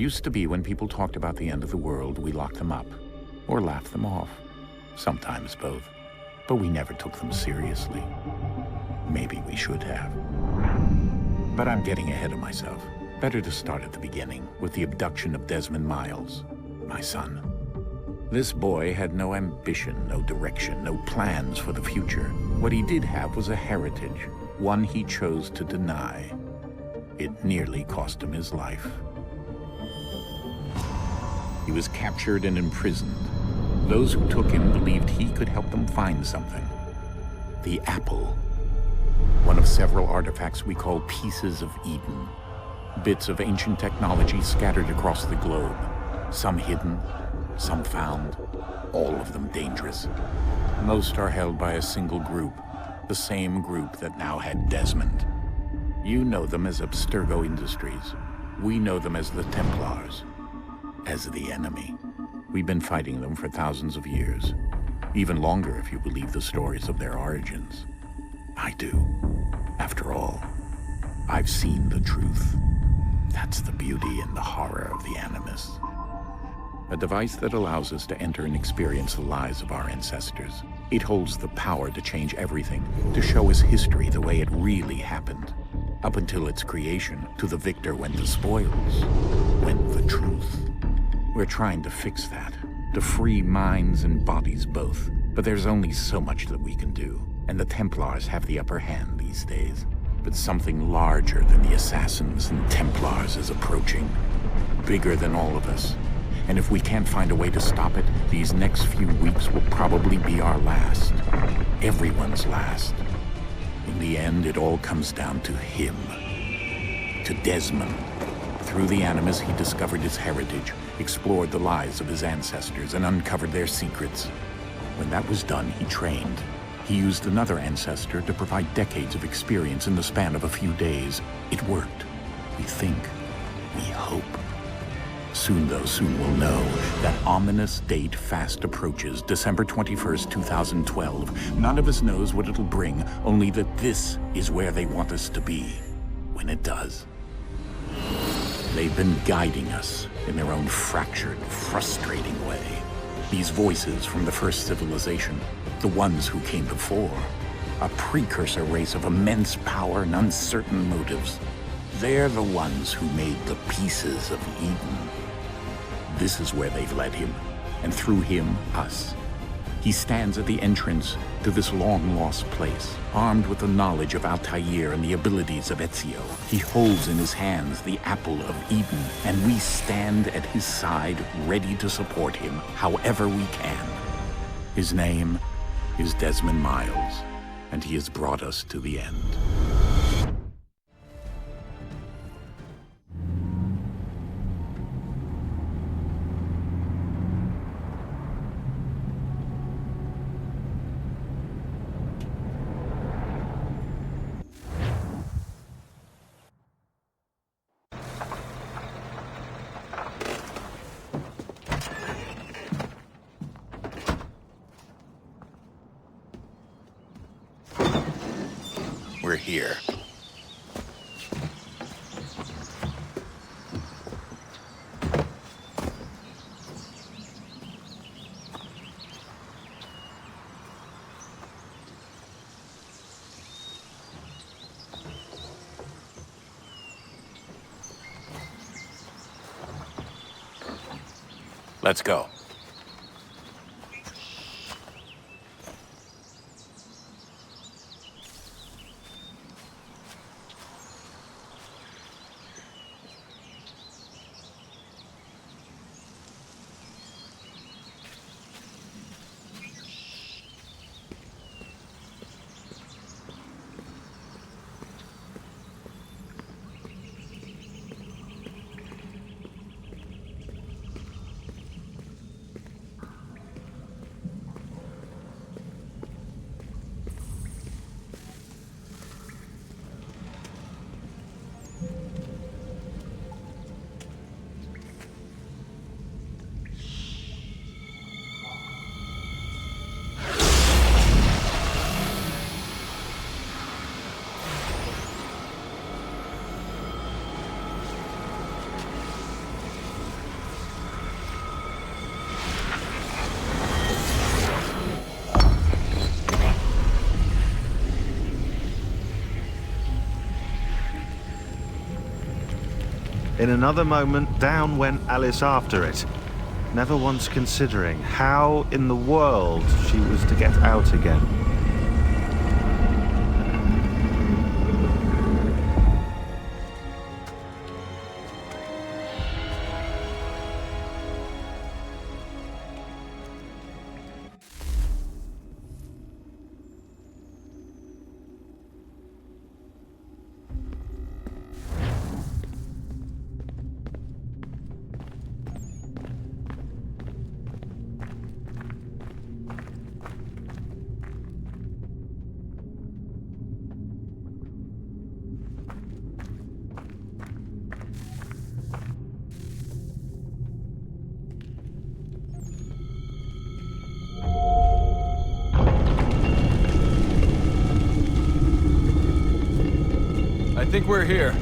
Used to be when people talked about the end of the world, we locked them up. Or laughed them off. Sometimes both. But we never took them seriously. Maybe we should have. But I'm getting ahead of myself. Better to start at the beginning, with the abduction of Desmond Miles, my son. This boy had no ambition, no direction, no plans for the future. What he did have was a heritage, one he chose to deny. It nearly cost him his life. He was captured and imprisoned. Those who took him believed he could help them find something. The apple. One of several artifacts we call pieces of Eden. Bits of ancient technology scattered across the globe. Some hidden, some found, all of them dangerous. Most are held by a single group, the same group that now had Desmond. You know them as Abstergo Industries. We know them as the Templars, as the enemy. We've been fighting them for thousands of years, even longer if you believe the stories of their origins. I do. After all, I've seen the truth. That's the beauty and the horror of the Animus. A device that allows us to enter and experience the lives of our ancestors. It holds the power to change everything, to show us history the way it really happened. Up until its creation, to the victor went the spoils, went the truth. We're trying to fix that, to free minds and bodies both. But there's only so much that we can do, and the Templars have the upper hand these days. But something larger than the Assassins and Templars is approaching, bigger than all of us. And if we can't find a way to stop it, these next few weeks will probably be our last. Everyone's last. In the end, it all comes down to him. To Desmond. Through the Animus, he discovered his heritage, explored the lives of his ancestors, and uncovered their secrets. When that was done, he trained. He used another ancestor to provide decades of experience in the span of a few days. It worked. We think. We hope. Soon we'll know. That ominous date fast approaches, December 21st, 2012. None of us knows what it'll bring, only that this is where they want us to be, when it does. They've been guiding us in their own fractured, frustrating way. These voices from the first civilization, the ones who came before, a precursor race of immense power and uncertain motives. They're the ones who made the pieces of Eden. This is where they've led him, and through him, us. He stands at the entrance to this long-lost place, armed with the knowledge of Altair and the abilities of Ezio. He holds in his hands the apple of Eden, and we stand at his side, ready to support him however we can. His name is Desmond Miles, and he has brought us to the end. We're here. Let's go. In another moment, down went Alice after it, never once considering how in the world she was to get out again. I think we're here.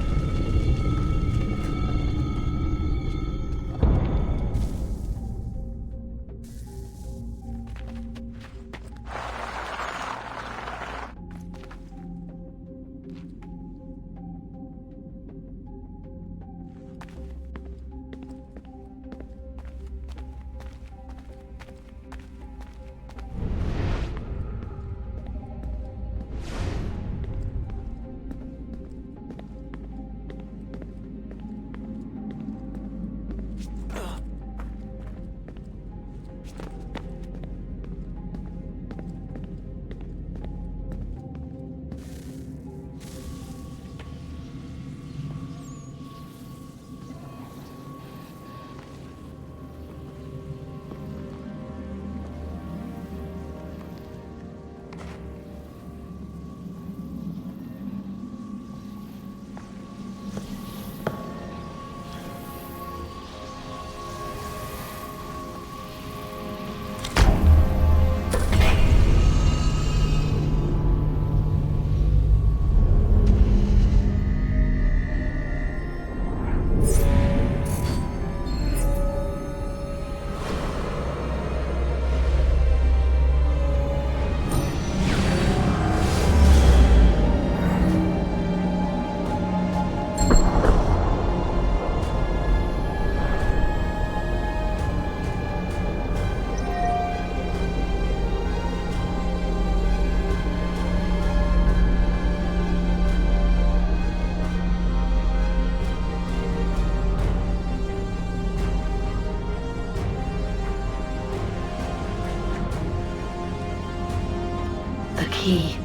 The key.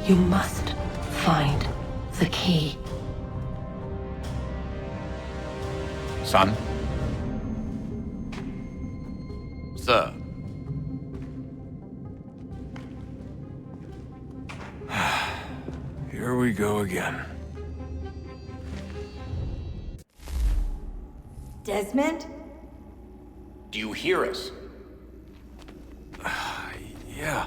You must find the key. Son? Sir. Here we go again. Desmond? Do you hear us? Yeah.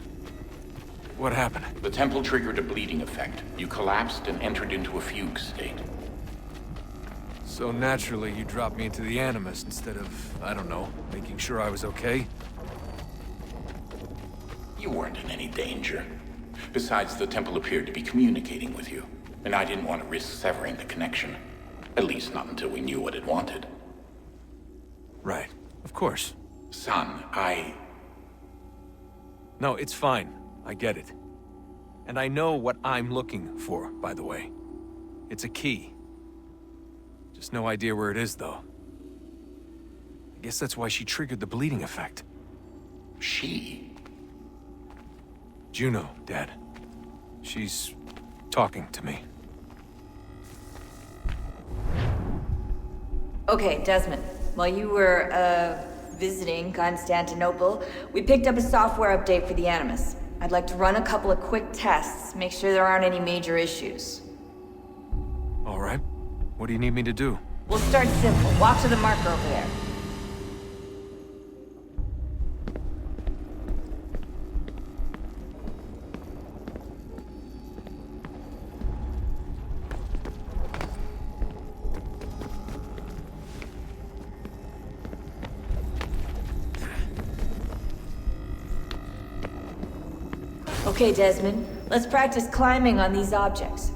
What happened? The temple triggered a bleeding effect. You collapsed and entered into a fugue state. So naturally, you dropped me into the Animus instead of, I don't know, making sure I was okay? You weren't in any danger. Besides, the temple appeared to be communicating with you, and I didn't want to risk severing the connection. At least not until we knew what it wanted. Right. Of course. Son, No, it's fine. I get it. And I know what I'm looking for, by the way. It's a key. Just no idea where it is, though. I guess that's why she triggered the bleeding effect. She? Juno, Dad. She's talking to me. Okay, Desmond. While you were, visiting Constantinople, we picked up a software update for the Animus. I'd like to run a couple of quick tests, make sure there aren't any major issues. All right. What do you need me to do? We'll start simple. Walk to the marker over there. Okay, Desmond. Let's practice climbing on these objects.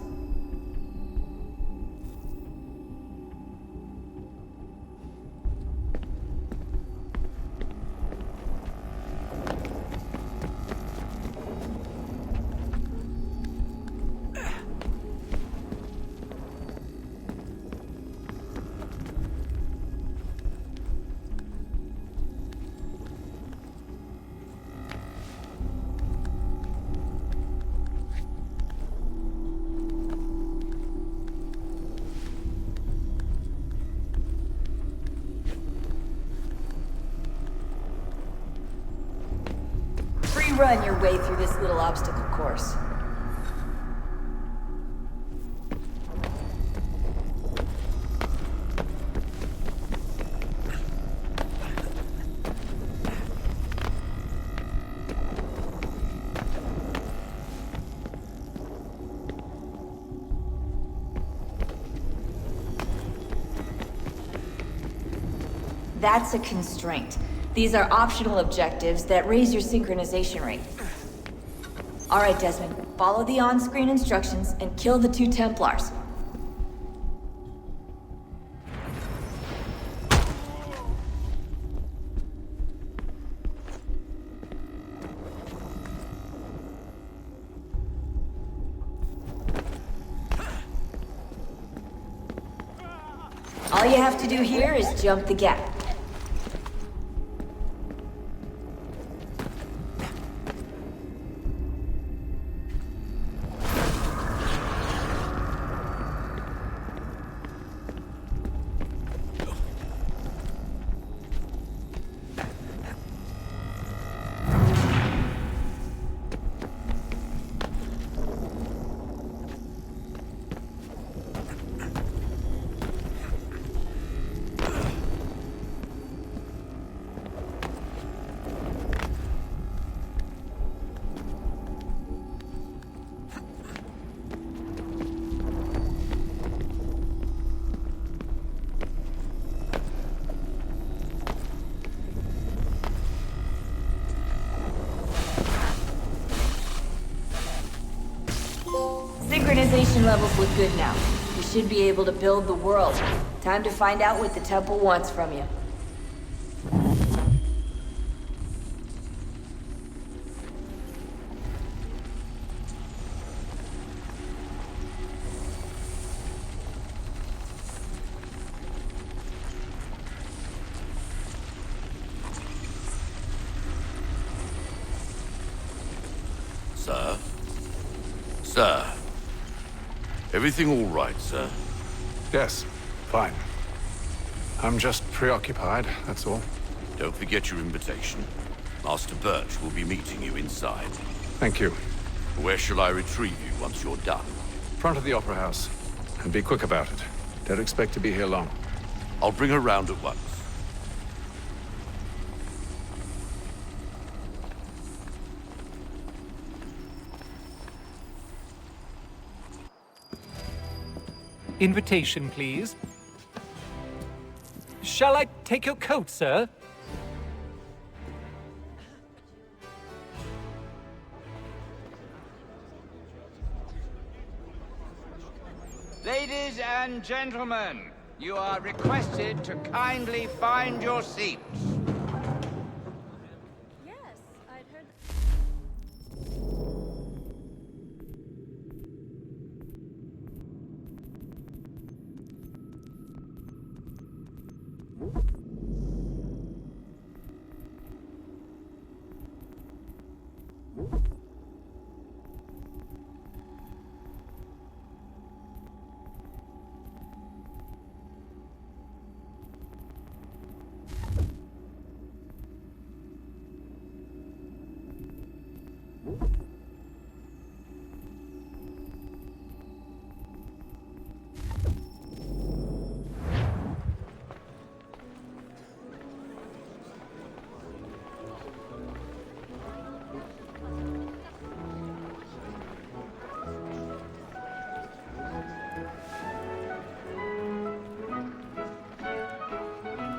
run your way through this little obstacle course. That's a constraint. These are optional objectives that raise your synchronization rate. Alright, Desmond, follow the on-screen instructions and kill the 2 Templars. All you have to do here is jump the gap. Synchronization levels look good now. We should be able to build the world. Time to find out what the temple wants from you. Sir? Sir? Everything all right, sir? Yes, fine. I'm just preoccupied, that's all. Don't forget your invitation. Master Birch will be meeting you inside. Thank you. Where shall I retrieve you once you're done? Front of the Opera House. And be quick about it. Don't expect to be here long. I'll bring her round at once. Invitation, please. Shall I take your coat, sir? Ladies and gentlemen, you are requested to kindly find your seats. Yes, I'd heard.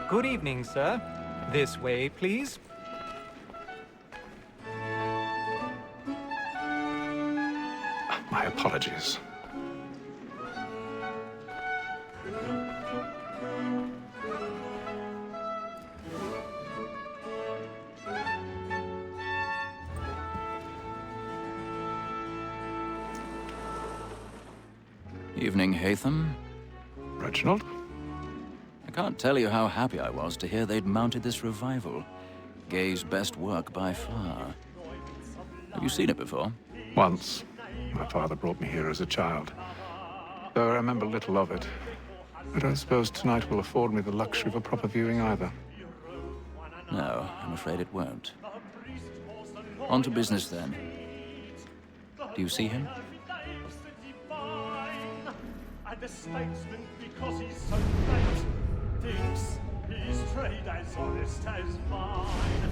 Good evening, sir. This way, please. My apologies. Evening, Hatham. Reginald? I can't tell you how happy I was to hear they'd mounted this revival. Gay's best work by far. Have you seen it before? Once. My father brought me here as a child. Though I remember little of it. But I suppose tonight will afford me the luxury of a proper viewing either. No, I'm afraid it won't. On to business then. Do you see him? And a statesman, because he's so great, thinks his trade as honest as mine.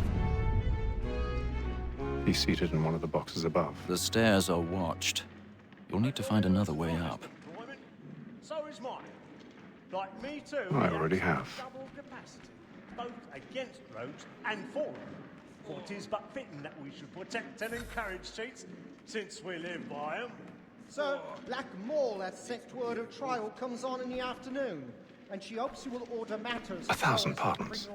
He's seated in one of the boxes above. The stairs are watched. You'll need to find another way up. So is mine. Like me too. I already have. Double capacity, both against rogues and for them. For 'tis but fitting that we should protect and encourage cheats, since we live by them. So, Black Mall has sent word of trial comes on in the afternoon, and she hopes you will order matters. 1,000 pardons.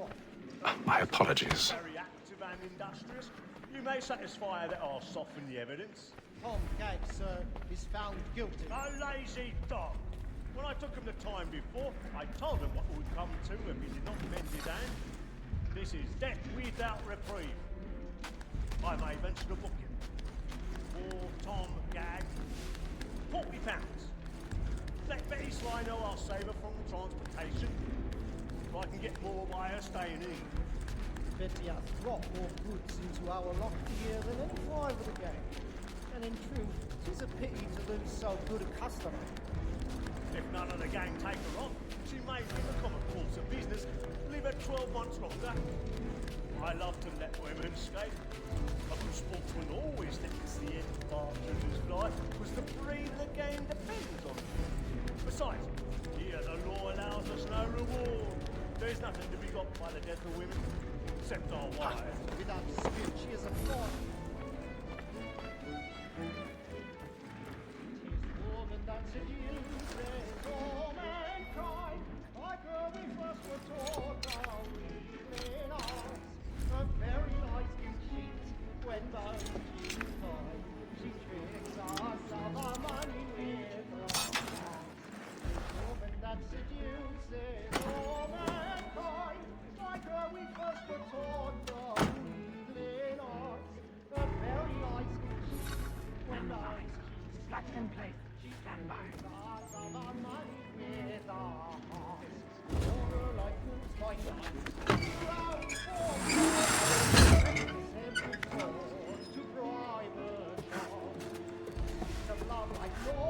My apologies. Very active and industrious. You may satisfy that I'll soften the evidence. Tom Gag, sir, is found guilty. A lazy dog. When I took him the time before, I told him what would come to if he did not mend his hand. This is death without reprieve. I may venture to book him. For Tom Gag, £40. Let Betty Sly know I'll save her from transportation. If I can get more by her staying in. Betty has brought more goods into our lock here than any private again. And in truth, it's a pity to lose so good a customer. If none of the gang take her on, she may give a common course of business, leave her 12 months longer. I love to let women skate. A good sportsman always thinks the end part of his life was the breed the game depends on. Besides, here the law allows us no reward. There's nothing to be got by the death of women, except our wives. Without dispute, she is a fraud.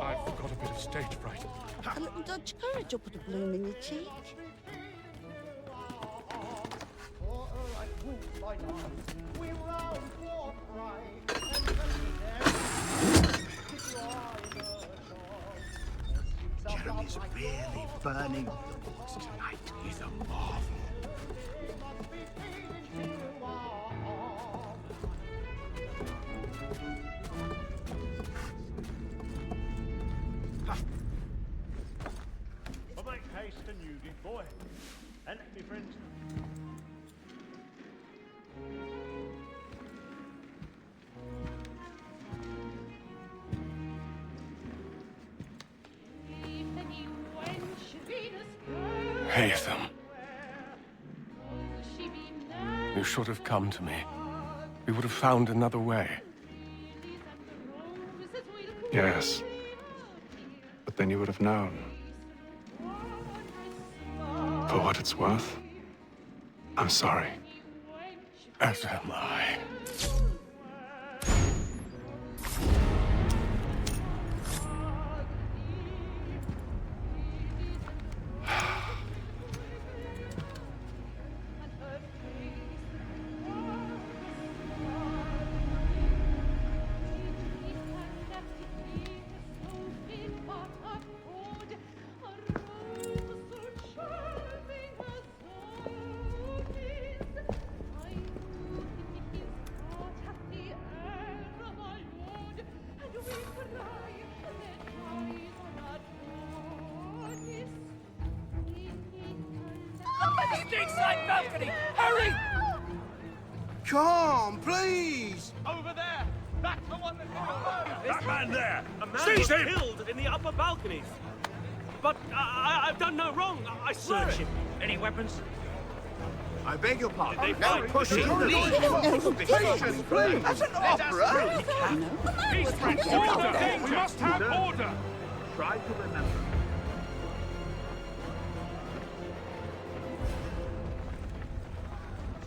I forgot a bit of stage fright. A little Dutch courage will put a bloom in your cheek. Jeremy's really burning thoughts tonight. He's a marvel. But make haste and you, big boy. And me friends. Haytham. You should have come to me. We would have found another way. Yes. But then you would have known. For what it's worth, I'm sorry. As am I. Stateside balcony! Hurry! Come, please! Over there! That's the one that did your murder! That man there! A man Seize was him! killed in the upper balconies. But I've done no wrong. I swear Search it. him. Any weapons? I beg your pardon. Did they No find pushing, the please. Patience, please. That's an opera. Peace, friends! Order! We must have order! Try to remember.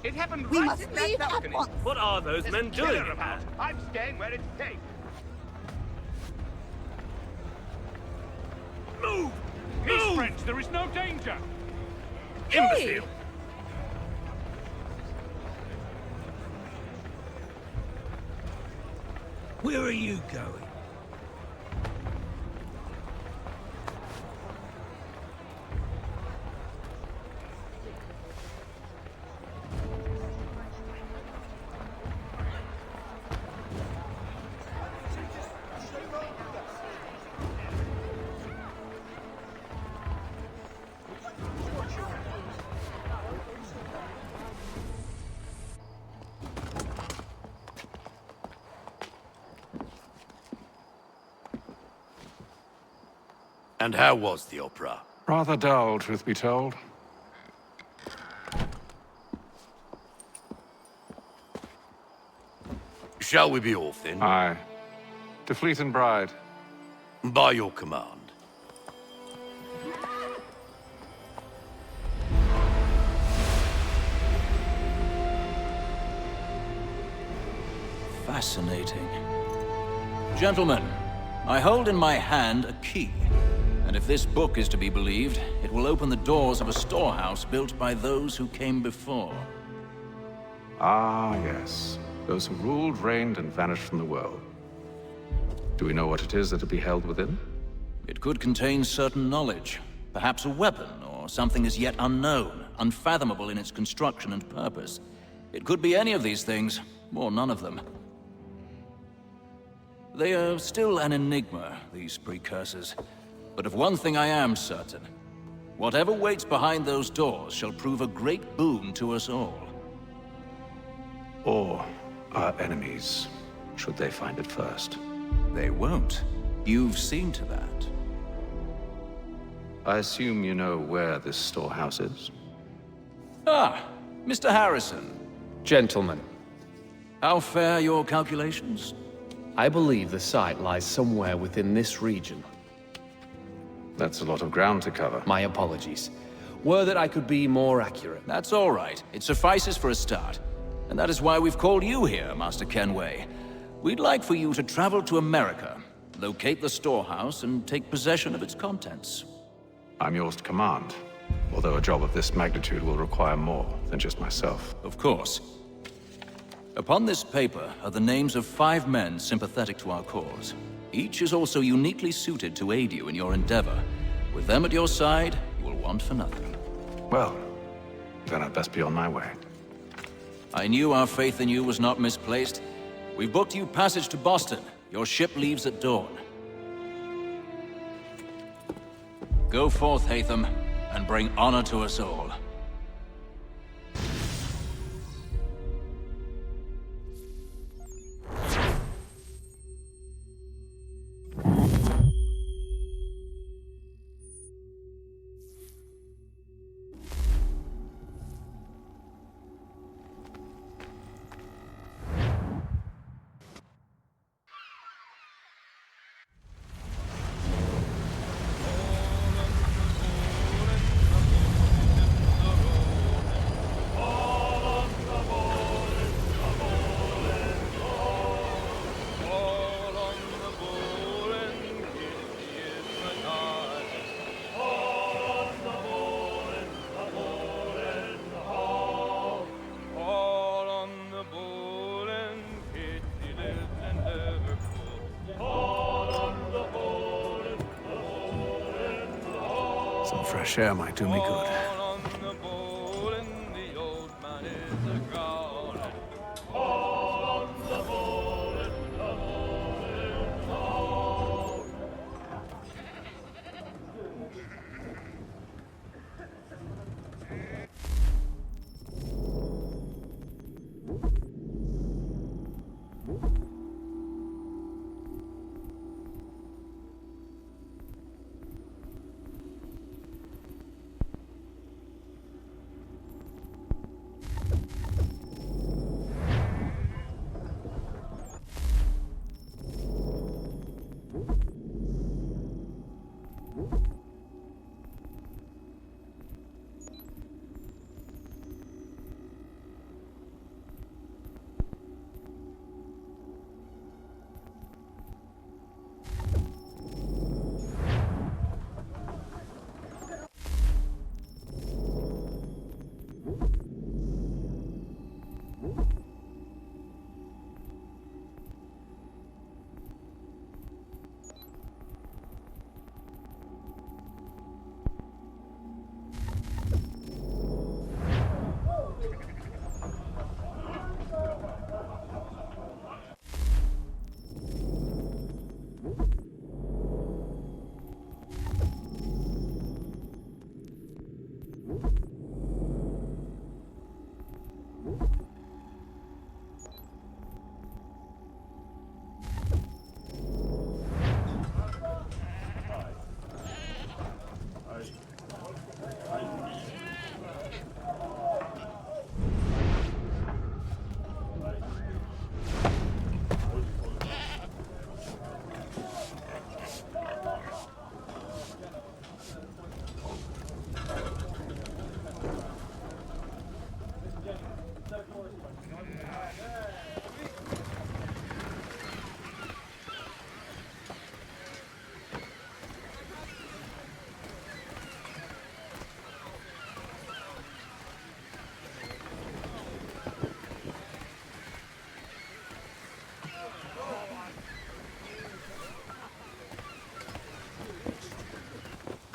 It happened We right must in that leave balcony. at once. What are those There's men a killer doing? about. I'm staying where it's safe. Move! He's French. There is no danger. Imbecile! Where are you going? And how was the opera? Rather dull, truth be told. Shall we be off then? Aye. To Fleet and Bride. By your command. Fascinating. Gentlemen, I hold in my hand a key. And if this book is to be believed, it will open the doors of a storehouse built by those who came before. Ah, yes. Those who ruled, reigned, and vanished from the world. Do we know what it is that will be held within? It could contain certain knowledge. Perhaps a weapon, or something as yet unknown, unfathomable in its construction and purpose. It could be any of these things, or none of them. They are still an enigma, these precursors. But of one thing I am certain. Whatever waits behind those doors shall prove a great boon to us all. Or our enemies, should they find it first. They won't. You've seen to that. I assume you know where this storehouse is? Ah, Mr. Harrison. Gentlemen, How fare your calculations? I believe the site lies somewhere within this region. That's a lot of ground to cover. My apologies. Were that I could be more accurate. That's all right. It suffices for a start. And that is why we've called you here, Master Kenway. We'd like for you to travel to America, locate the storehouse, and take possession of its contents. I'm yours to command, although a job of this magnitude will require more than just myself. Of course. Upon this paper are the names of 5 men sympathetic to our cause. Each is also uniquely suited to aid you in your endeavor. With them at your side, you will want for nothing. Well, then I'd best be on my way. I knew our faith in you was not misplaced. We've booked you passage to Boston. Your ship leaves at dawn. Go forth, Hatham, and bring honor to us all. Some fresh air might do me good.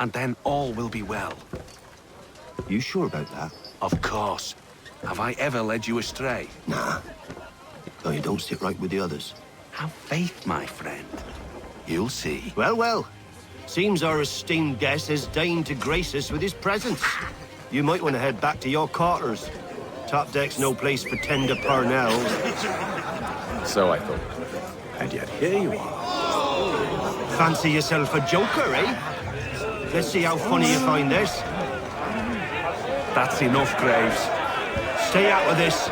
And then all will be well. You sure about that? Of course. Have I ever led you astray? Nah. No, you don't sit right with the others. Have faith, my friend. You'll see. Well, well. Seems our esteemed guest has deigned to grace us with his presence. You might want to head back to your quarters. Top deck's no place for tender parnells. So I thought. And yet here you are. Fancy yourself a joker, eh? Let's see how funny you find this. That's enough, Graves. Stay out of this.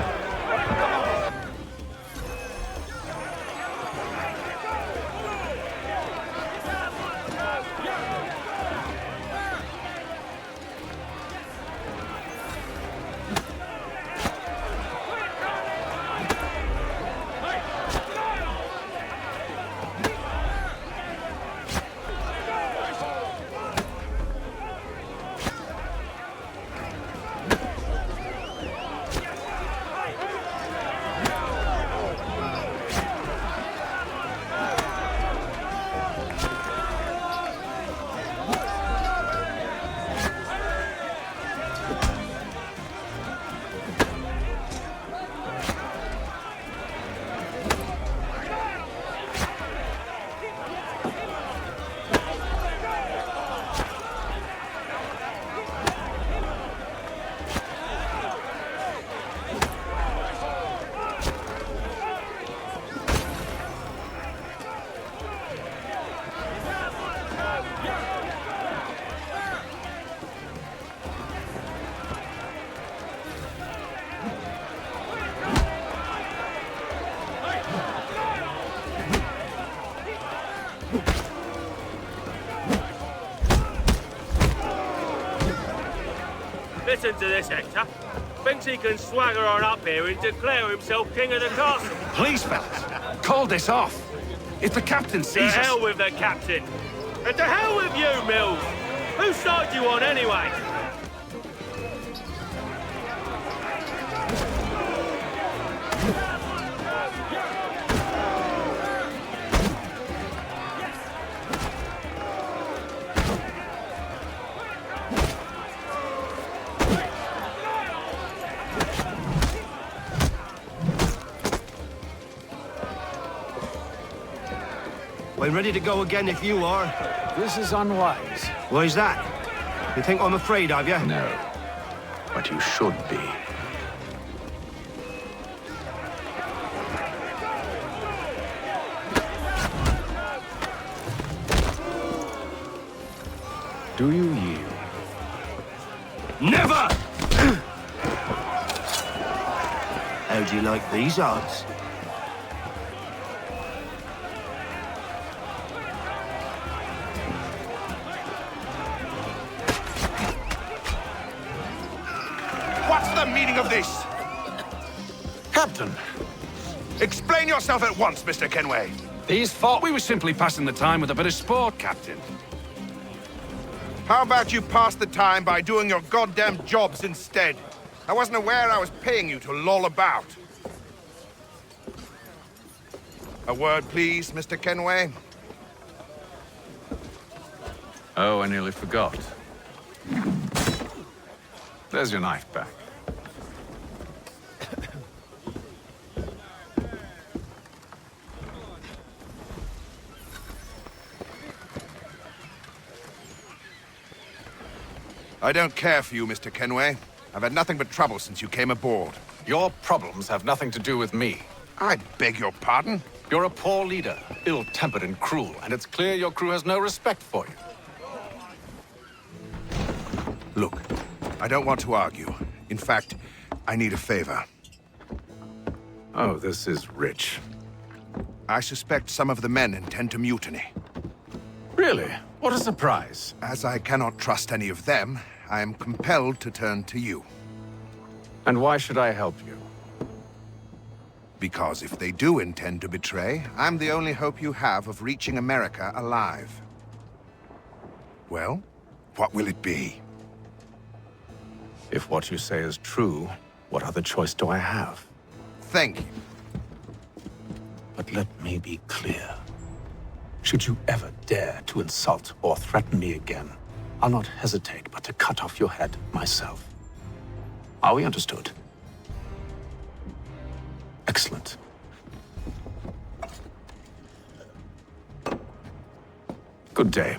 Listen to this, Hector. Thinks he can swagger on up here and declare himself king of the castle. Please, fellas, call this off. If the captain To sees us... hell with the captain. And to hell with you, Mills. Whose side you on, anyway? I'm ready to go again if you are. This is unwise. Why's that? You think I'm afraid of you? No. But you should be. Do you yield? Never! How do you like these odds? What's the meaning of this? Captain! Explain yourself at once, Mr. Kenway. These thought we were simply passing the time with a bit of sport, Captain. How about you pass the time by doing your goddamn jobs instead? I wasn't aware I was paying you to loll about. A word, please, Mr. Kenway. Oh, I nearly forgot. There's your knife back. I don't care for you, Mr. Kenway. I've had nothing but trouble since you came aboard. Your problems have nothing to do with me. I beg your pardon? You're a poor leader, ill-tempered and cruel, and it's clear your crew has no respect for you. Look, I don't want to argue. In fact, I need a favor. Oh, this is rich. I suspect some of the men intend to mutiny. Really? What a surprise. As I cannot trust any of them, I am compelled to turn to you. And why should I help you? Because if they do intend to betray, I'm the only hope you have of reaching America alive. Well, what will it be? If what you say is true, what other choice do I have? Thank you. But let me be clear. Should you ever dare to insult or threaten me again, I'll not hesitate but to cut off your head myself. Are we understood? Excellent. Good day.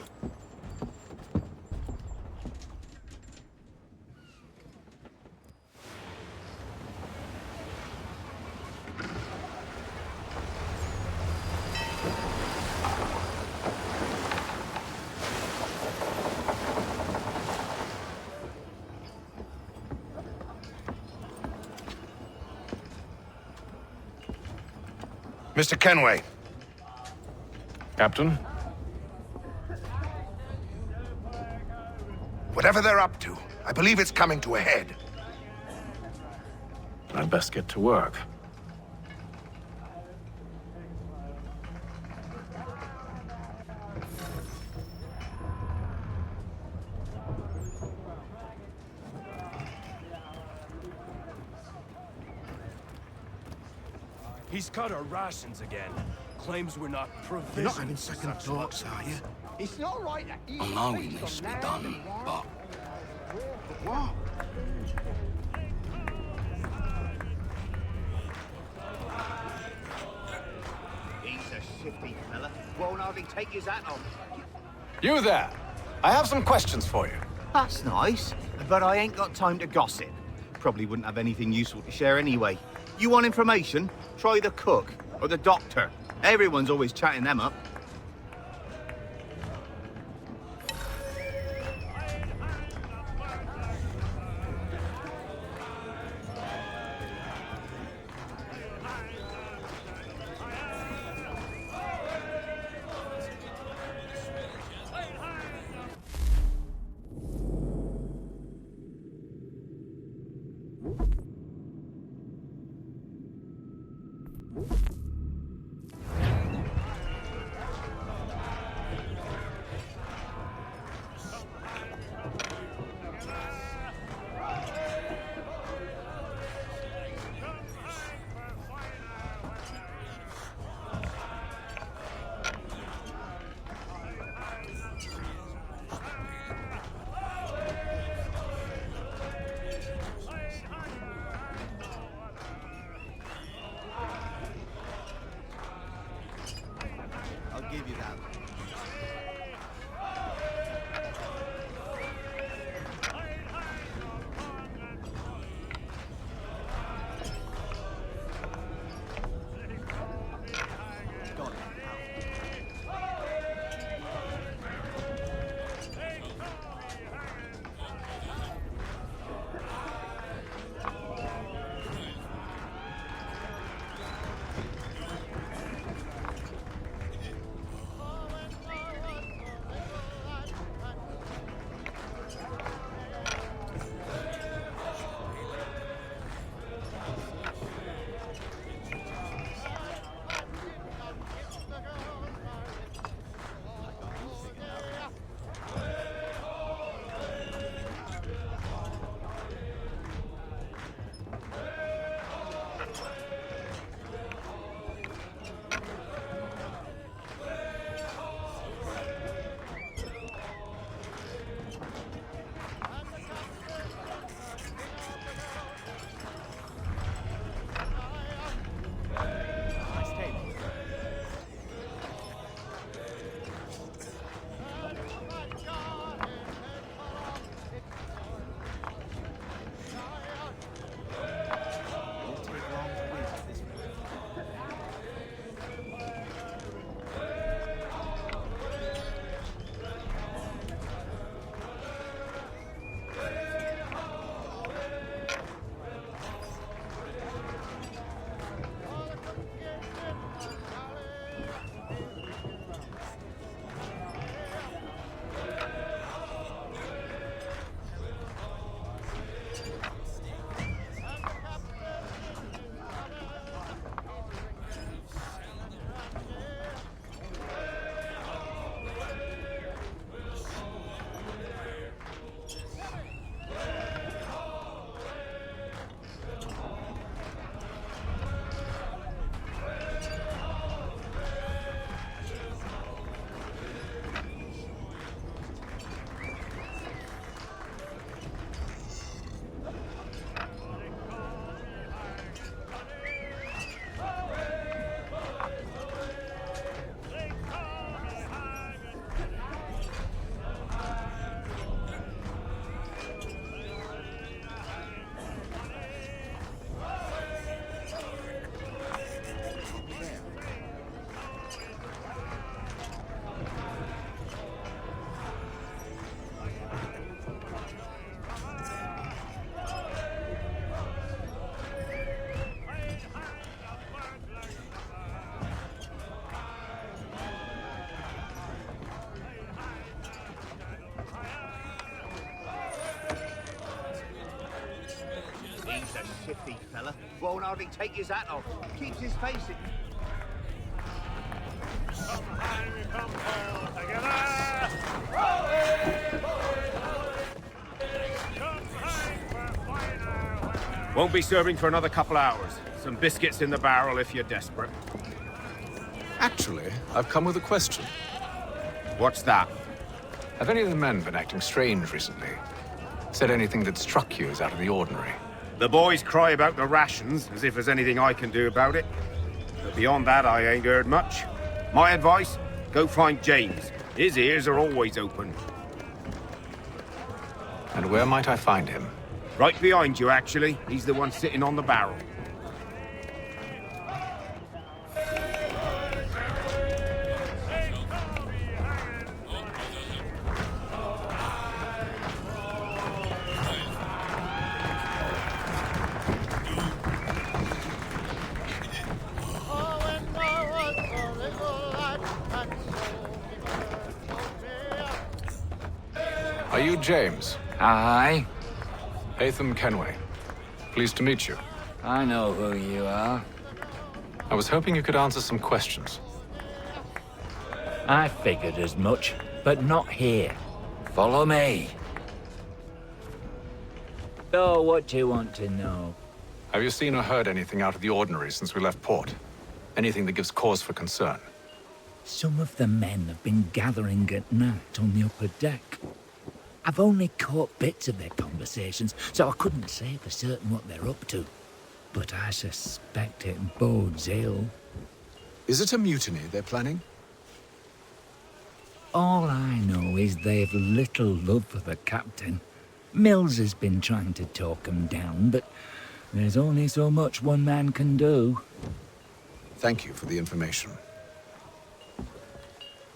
Mr. Kenway. Captain? Whatever they're up to, I believe it's coming to a head. I'd best get to work. He's cut our rations again. Claims we're not provisioned. You're not having second thoughts, are you? It's not right that he... I know he needs to be done, but... What? He's a shifty fella. Won't hardly take his hat off. You there! I have some questions for you. That's nice, but I ain't got time to gossip. Probably wouldn't have anything useful to share anyway. You want information? Try the cook or the doctor. Everyone's always chatting them up. shifty fella. Won't hardly take his hat off. Keeps his face in... Won't be serving for another couple hours. Some biscuits in the barrel if you're desperate. Actually, I've come with a question. What's that? Have any of the men been acting strange recently? Said anything that struck you as out of the ordinary? The boys cry about the rations, as if there's anything I can do about it. But beyond that, I ain't heard much. My advice? Go find James. His ears are always open. And where might I find him? Right behind you, actually. He's the one sitting on the barrel. Are you James? Aye. Hatham Kenway. Pleased to meet you. I know who you are. I was hoping you could answer some questions. I figured as much, but not here. Follow me. So, what do you want to know? Have you seen or heard anything out of the ordinary since we left port? Anything that gives cause for concern? Some of the men have been gathering at night on the upper deck. I've only caught bits of their conversations, so I couldn't say for certain what they're up to. But I suspect it bodes ill. Is it a mutiny they're planning? All I know is they've little love for the captain. Mills has been trying to talk 'em down, but there's only so much one man can do. Thank you for the information.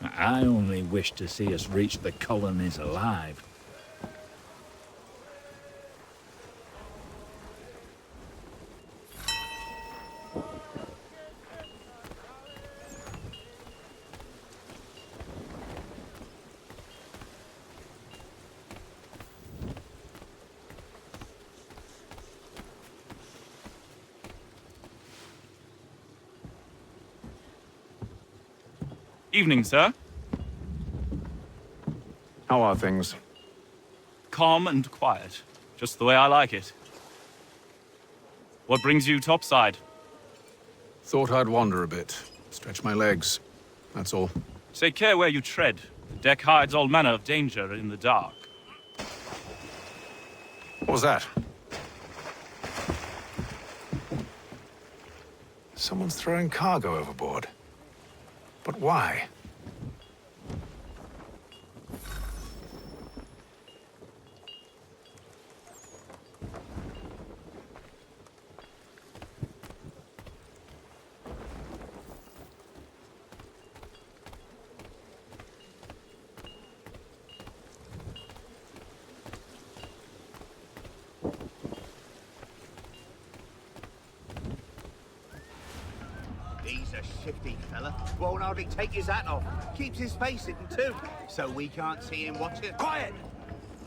I only wish to see us reach the colonies alive. Evening, sir. How are things? Calm and quiet. Just the way I like it. What brings you topside? Thought I'd wander a bit. Stretch my legs. That's all. Take care where you tread. The deck hides all manner of danger in the dark. What was that? Someone's throwing cargo overboard. But why? He's a shifty fella. Won't hardly take his hat off. Keeps his face hidden too, so we can't see him watching. Quiet!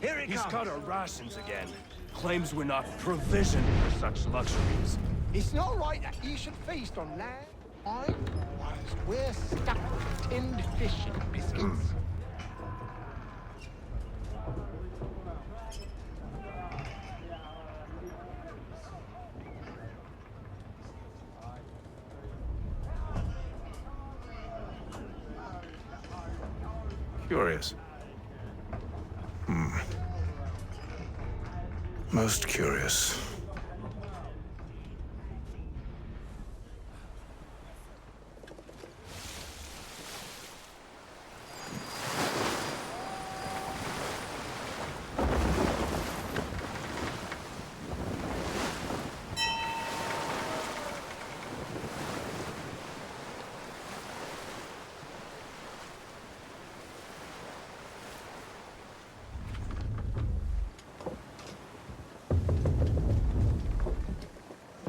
Here he He's comes. cut our rations again. Claims we're not provisioned for such luxuries. It's not right that you should feast on land. Likewise, we're stuffed with tinned fish and biscuits. Curious. Most curious.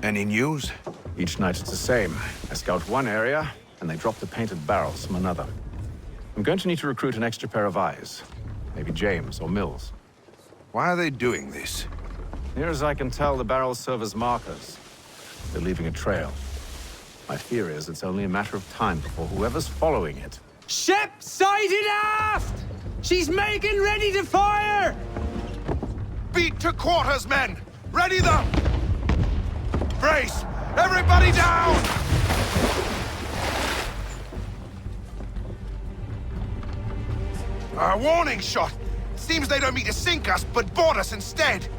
Any news? Each night it's the same. I scout one area, and they drop the painted barrels from another. I'm going to need to recruit an extra pair of eyes. Maybe James or Mills. Why are they doing this? Near as I can tell, the barrels serve as markers. They're leaving a trail. My fear is it's only a matter of time before whoever's following it... Ship sighted aft! She's making ready to fire! Beat to quarters, men! Ready them! Brace! Everybody down! A warning shot! Seems they don't mean to sink us, but board us instead!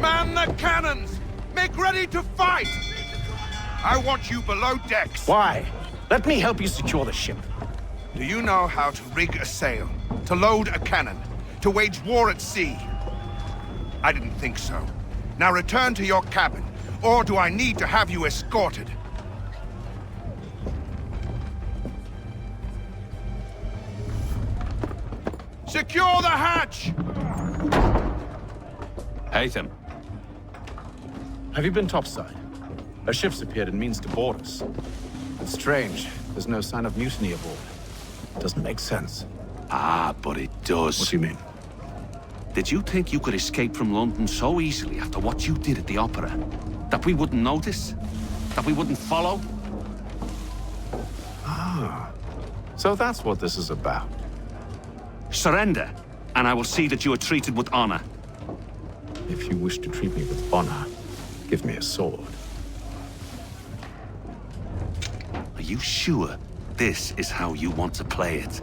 Man the cannons! Make ready to fight! I want you below decks. Why? Let me help you secure the ship. Do you know how to rig a sail? To load a cannon? To wage war at sea? I didn't think so. Now return to your cabin, or do I need to have you escorted? Secure the hatch! Haytham. Have you been topside? A ship's appeared and means to board us. It's strange. There's no sign of mutiny aboard. Doesn't make sense. Ah, but it does. What do you mean? Did you think you could escape from London so easily after what you did at the opera? That we wouldn't notice? That we wouldn't follow? Ah. So that's what this is about. Surrender, and I will see that you are treated with honor. If you wish to treat me with honor, give me a sword. Are you sure this is how you want to play it?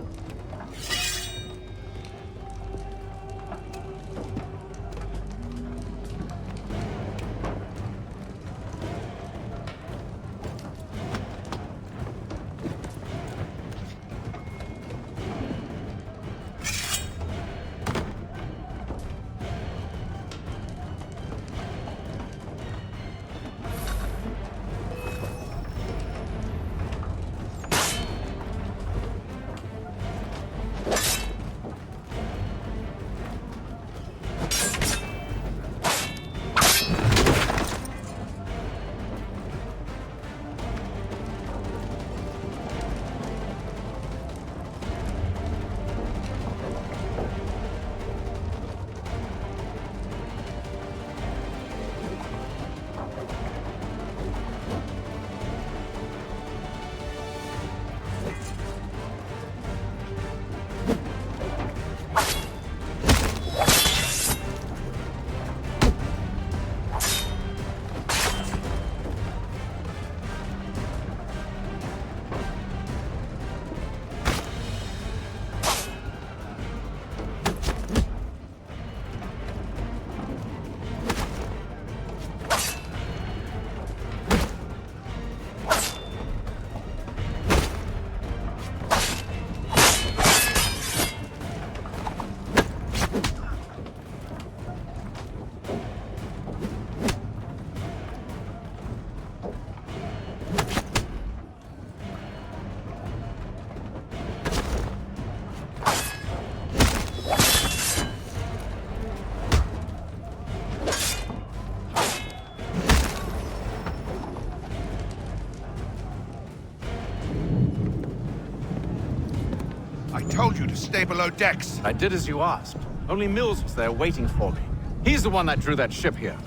I told you to stay below decks. I did as you asked. Only Mills was there waiting for me. He's the one that drew that ship here.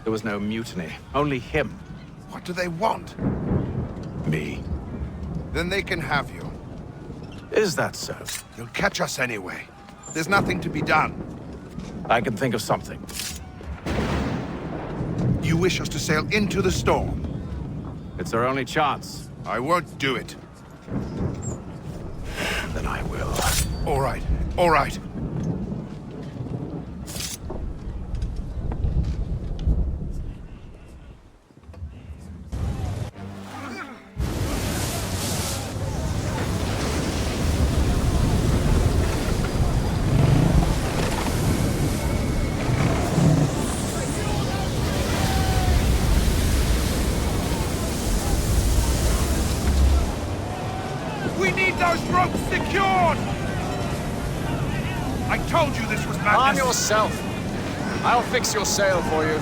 There was no mutiny, only him. What do they want? Me. Then they can have you. Is that so? They'll catch us anyway. There's nothing to be done. I can think of something. You wish us to sail into the storm? It's our only chance. I won't do it. Then I will. All right, all right. We need those ropes secured! I told you this was madness. Arm yourself. I'll fix your sail for you.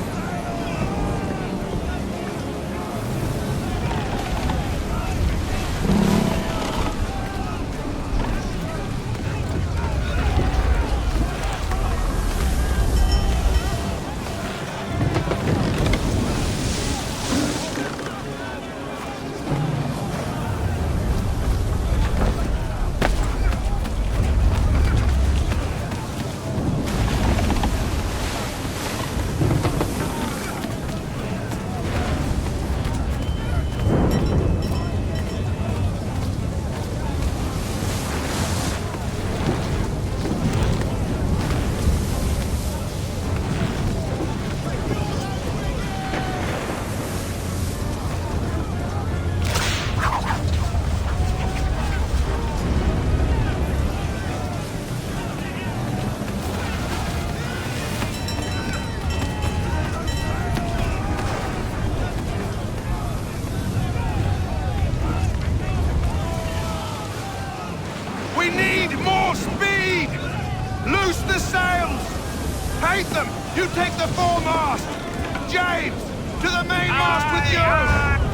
Await them! You take the foremast! James! To the mainmast with you!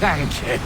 Thank you.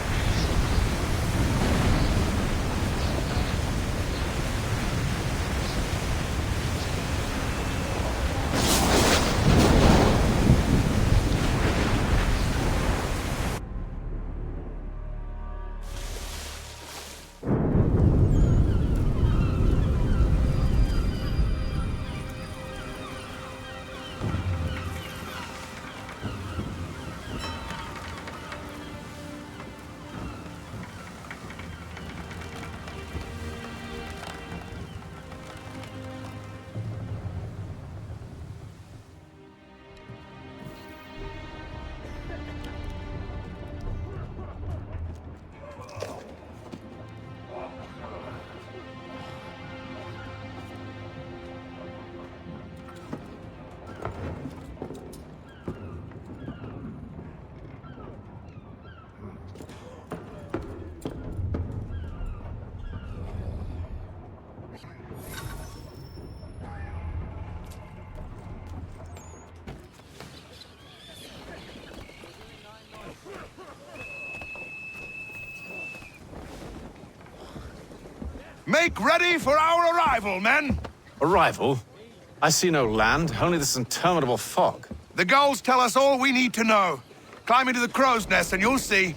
Make ready for our arrival, men! Arrival? I see no land, only this interminable fog. The gulls tell us all we need to know. Climb into the crow's nest and you'll see.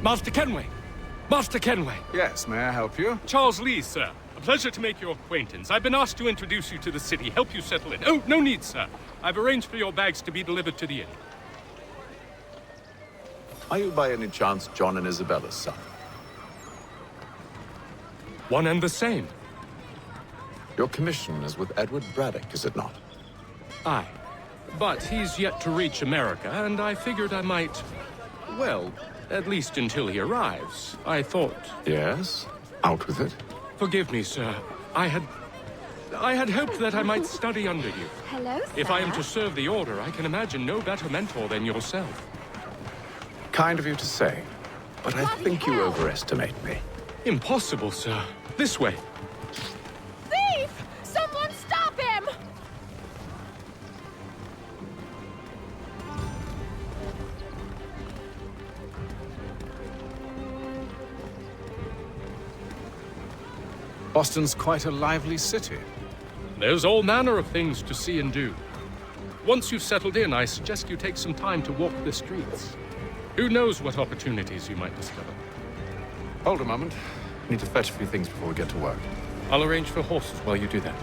Master Kenway! Master Kenway! Yes, may I help you? Charles Lee, sir. A pleasure to make your acquaintance. I've been asked to introduce you to the city, help you settle in. Oh, no need, sir. I've arranged for your bags to be delivered to the inn. Are you by any chance John and Isabella's son? One and the same. Your commission is with Edward Braddock, is it not? Aye. But he's yet to reach America, and I figured I might... Well, at least until he arrives. I thought... Yes? Out with it. Forgive me, sir. I had hoped that I might study under you. Hello, sir. If I am to serve the Order, I can imagine no better mentor than yourself. Kind of you to say, but I think you overestimate me. Impossible, sir. This way. Thief! Someone stop him! Boston's quite a lively city. There's all manner of things to see and do. Once you've settled in, I suggest you take some time to walk the streets. Who knows what opportunities you might discover. Hold a moment. Need to fetch a few things before we get to work. I'll arrange for horses while you do that.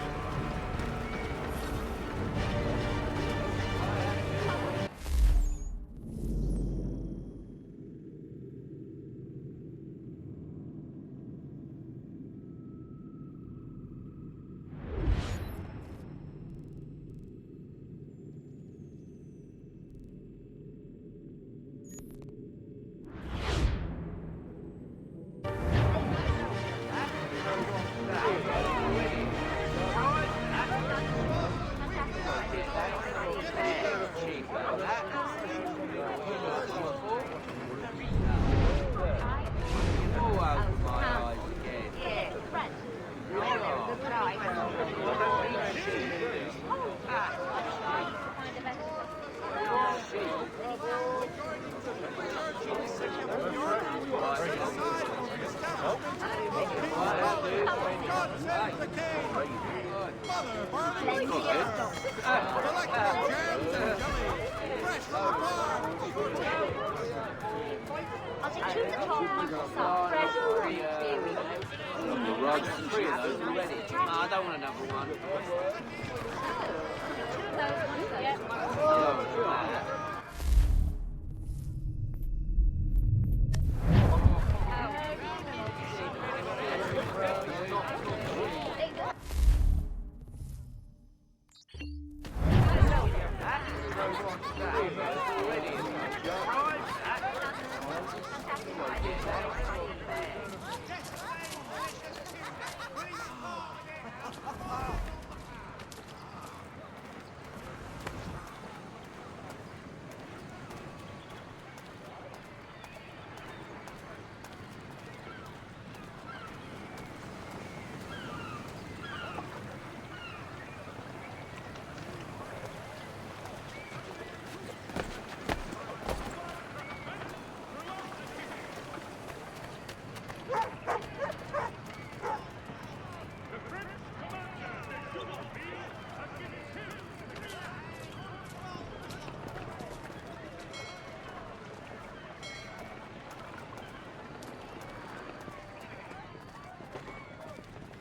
I don't want another one.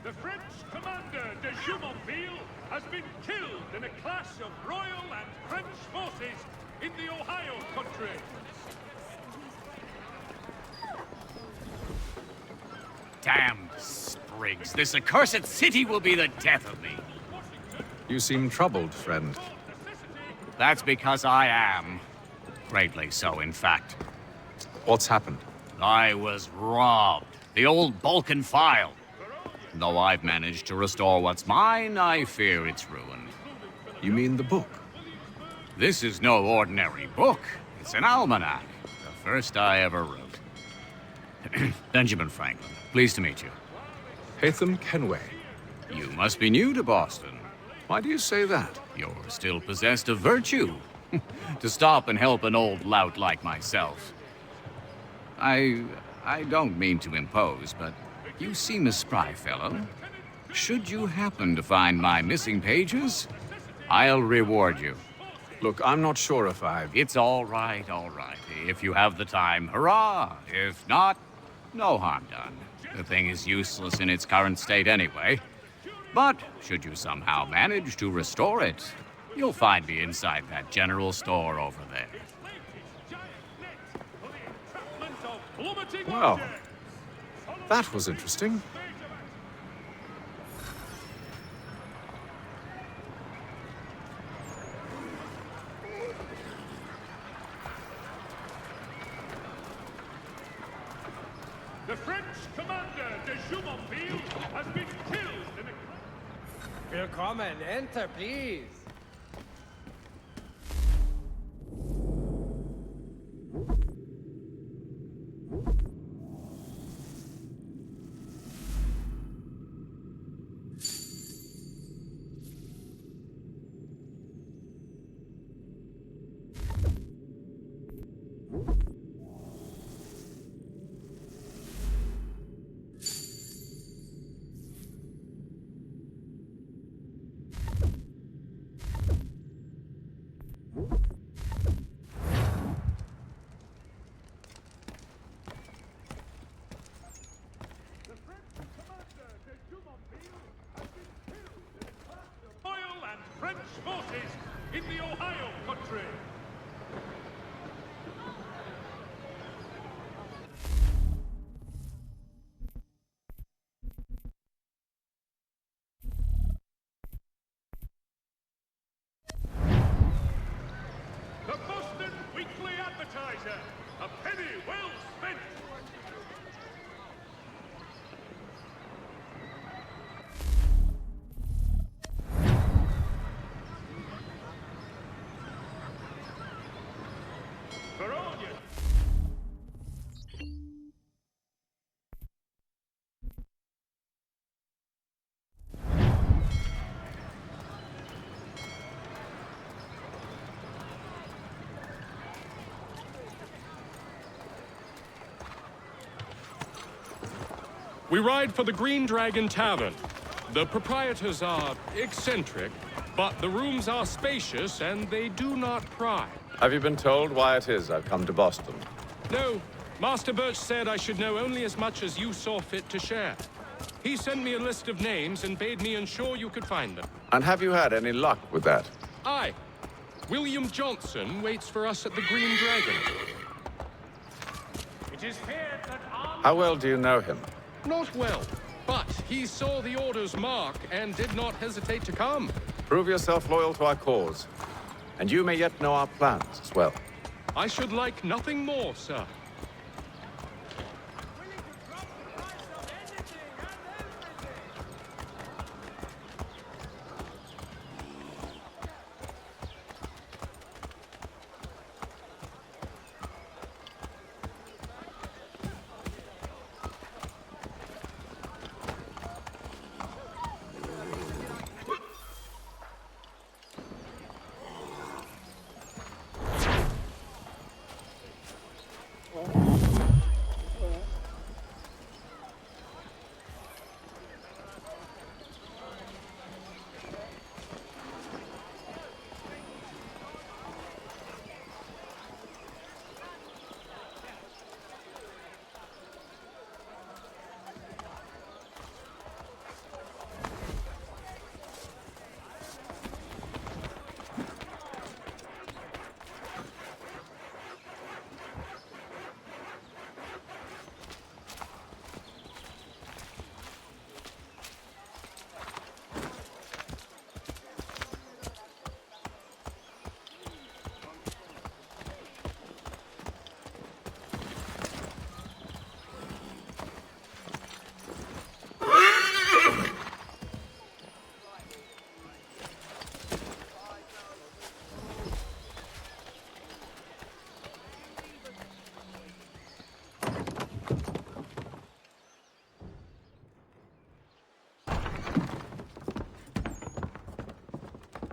The French commander de Jumonville has been killed in a clash of Royal and French forces in the Ohio country. Damn sprigs. This accursed city will be the death of me. You seem troubled, friend. That's because I am. Greatly so, in fact. What's happened? I was robbed. The old Balkan file. Though I've managed to restore what's mine, I fear it's ruined. You mean the book? This is no ordinary book. It's an almanac. The first I ever wrote. Benjamin Franklin, pleased to meet you. Hatham Kenway. You must be new to Boston. Why do you say that? You're still possessed of virtue. To stop and help an old lout like myself. I don't mean to impose, but you seem a spry fellow. Should you happen to find my missing pages, I'll reward you. Look, I'm not sure if I've... It's all right, all right. If you have the time, hurrah! If not, no harm done. The thing is useless in its current state anyway. But should you somehow manage to restore it, you'll find me inside that general store over there. Well, that was interesting. has been killed in a... Willkommen, enter, please. Royal and French forces in the Ohio country. The Boston Weekly Advertiser, a penny well spent. For all you... We ride for the Green Dragon Tavern. The proprietors are eccentric, but the rooms are spacious and they do not pry. Have you been told why it is I've come to Boston? No, Master Birch said I should know only as much as you saw fit to share. He sent me a list of names and bade me ensure you could find them. And have you had any luck with that? Aye. William Johnson waits for us at the Green Dragon. It is feared that armed... How well do you know him? Not well, but he saw the order's mark and did not hesitate to come. Prove yourself loyal to our cause, and you may yet know our plans as well. I should like nothing more, sir.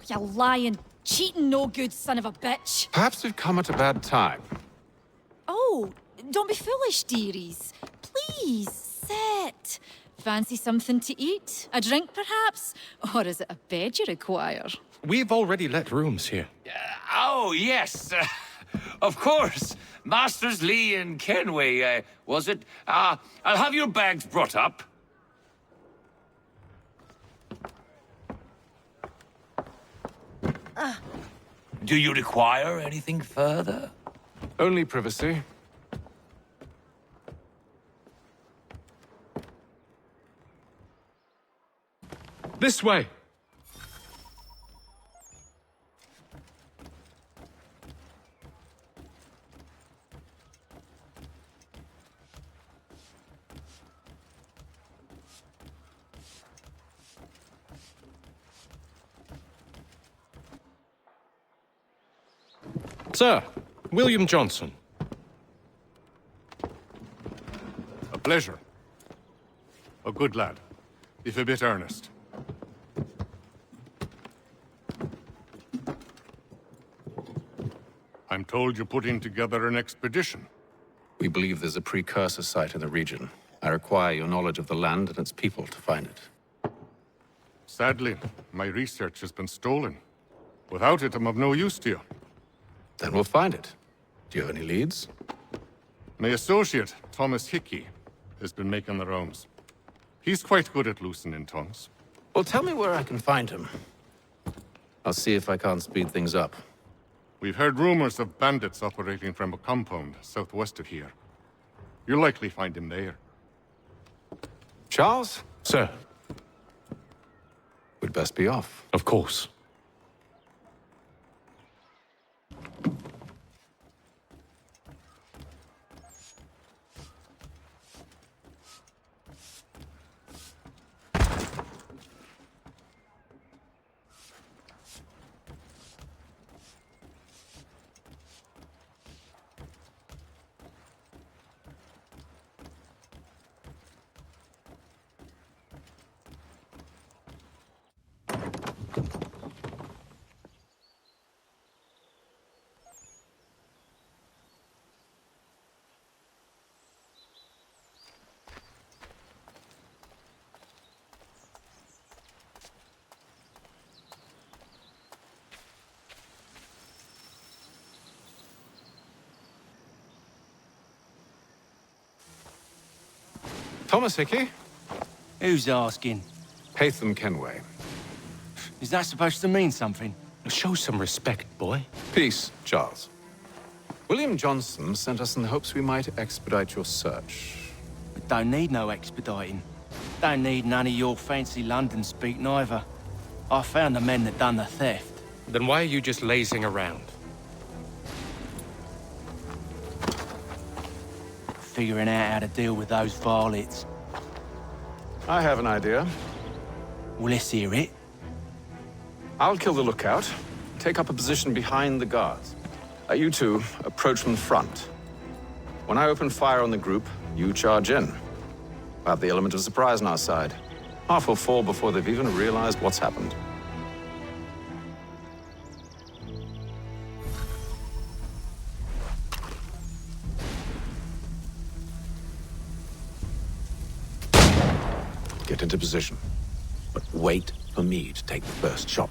You lying, cheating, no good son of a bitch. Perhaps we've come at a bad time. Oh, don't be foolish, dearies. Please, sit. Fancy something to eat? A drink, perhaps? Or is it a bed you require? We've already let rooms here. Oh, yes. Of course. Masters Lee and Kenway, was it? I'll have your bags brought up. Do you require anything further? Only privacy. This way. Sir, William Johnson. A pleasure. A good lad, if a bit earnest. I'm told you're putting together an expedition. We believe there's a precursor site in the region. I require your knowledge of the land and its people to find it. Sadly, my research has been stolen. Without it, I'm of no use to you. Then we'll find it. Do you have any leads? My associate, Thomas Hickey, has been making the rounds. He's quite good at loosening tongues. Well, tell me where I can find him. I'll see if I can't speed things up. We've heard rumors of bandits operating from a compound southwest of here. You'll likely find him there. Charles? Sir. We'd best be off. Of course. Thomas Hickey? Who's asking? Haytham Kenway. Is that supposed to mean something? Show some respect, boy. Peace, Charles. William Johnson sent us in the hopes we might expedite your search. We don't need no expediting. Don't need none of your fancy London speak neither. I found the men that done the theft. Then why are you just lazing around? Figuring out how to deal with those varlets. I have an idea. Well, let's hear it. I'll kill the lookout, take up a position behind the guards. You two approach from the front. When I open fire on the group, you charge in. We'll have the element of surprise on our side. Half will fall before they've even realized what's happened. Get into position, but wait for me to take the first shot.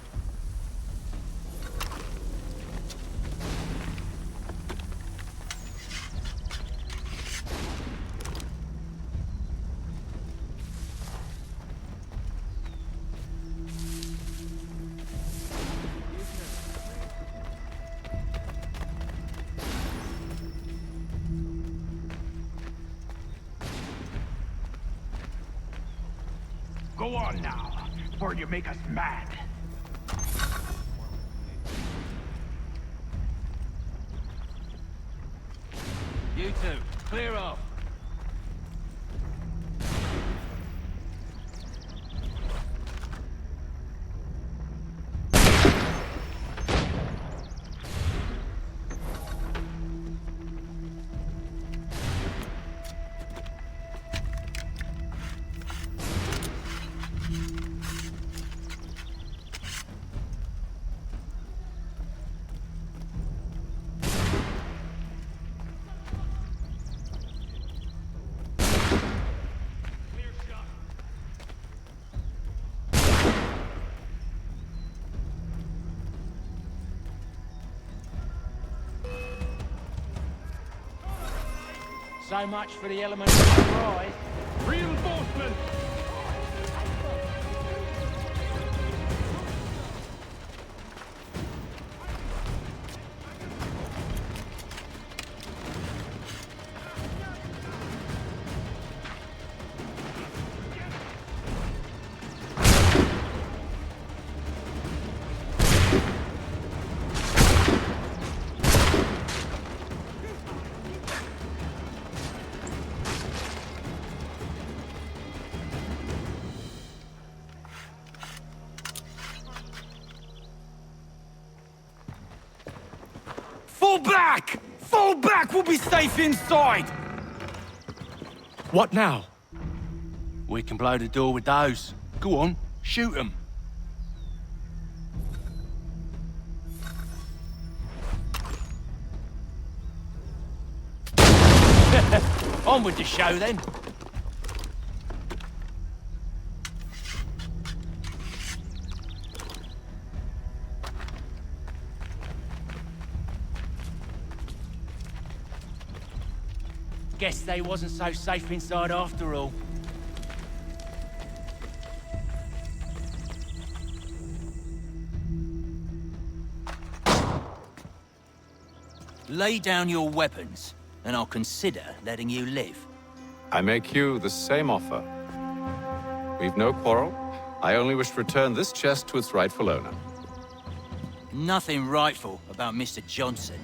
Go on now, before you make us mad. You two, clear off. So much for the element of surprise. Reinforcement! Fall back! Fall back! We'll be safe inside! What now? We can blow the door with those. Go on, shoot them. On with the show, then. Guess they wasn't so safe inside after all. Lay down your weapons, and I'll consider letting you live. I make you the same offer. We've no quarrel. I only wish to return this chest to its rightful owner. Nothing rightful about Mr. Johnson.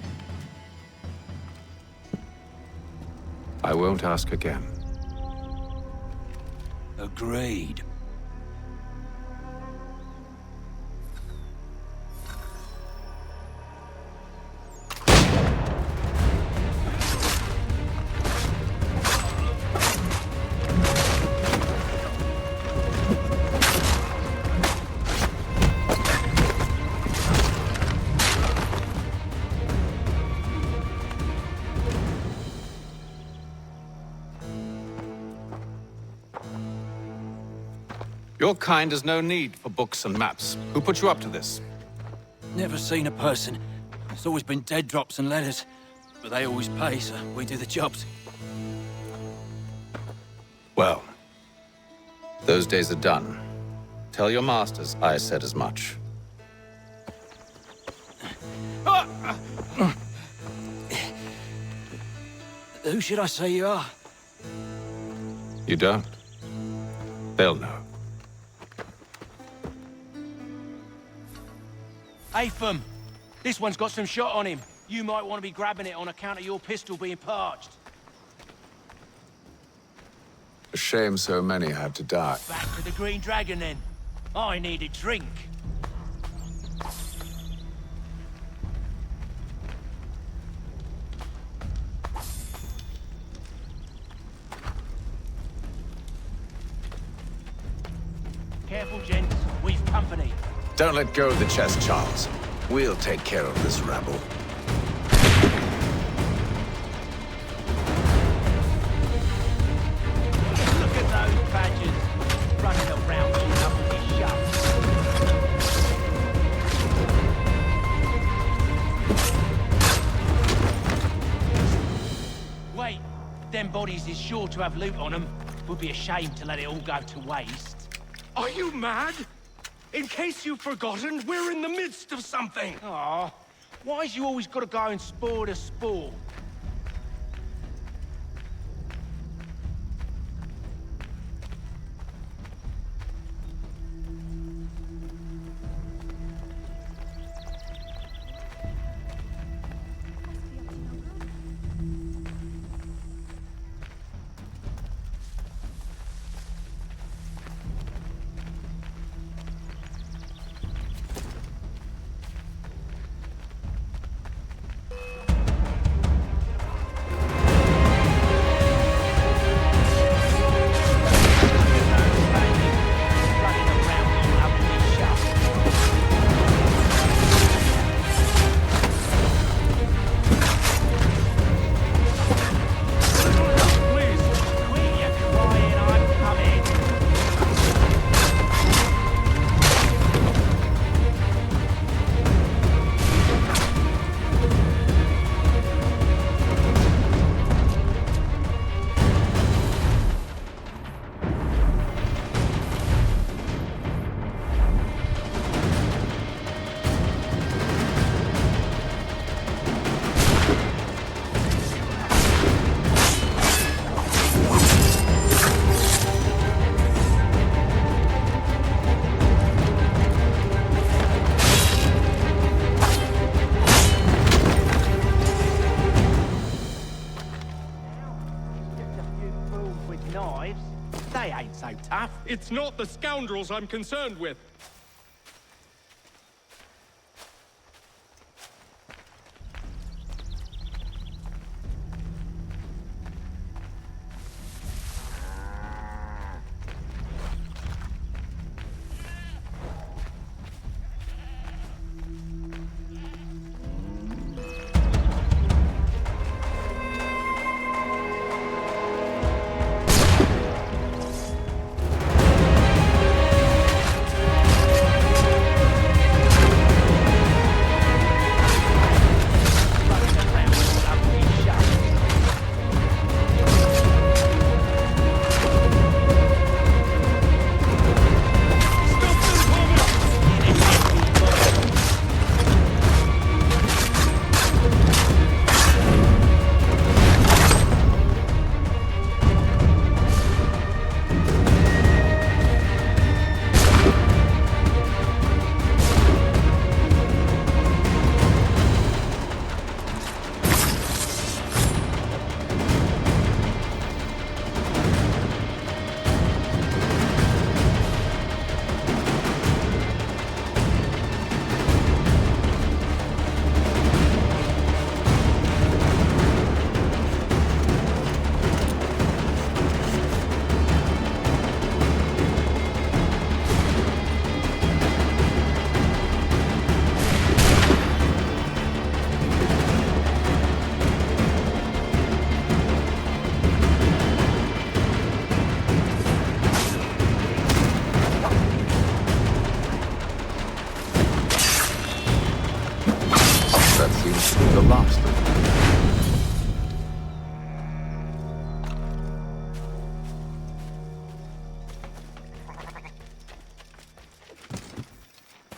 I won't ask again. Agreed. Your kind has no need for books and maps. Who put you up to this? Never seen a person. It's always been dead drops and letters. But they always pay, so we do the jobs. Well, those days are done. Tell your masters I said as much. Who should I say you are? You don't? They'll know. Atham, this one's got some shot on him. You might want to be grabbing it on account of your pistol being parched. A shame so many had to die. Back to the Green Dragon, then. I need a drink. Careful, gents. We've company. Don't let go of the chest, Charles. We'll take care of this rabble. Look at those badgers running around all up with his shut. Wait, them bodies is sure to have loot on them. Would be a shame to let it all go to waste. Are you mad? In case you've forgotten, we're in the midst of something! Aw, why's you always gotta go and spoil the sport? So tough. It's not the scoundrels I'm concerned with.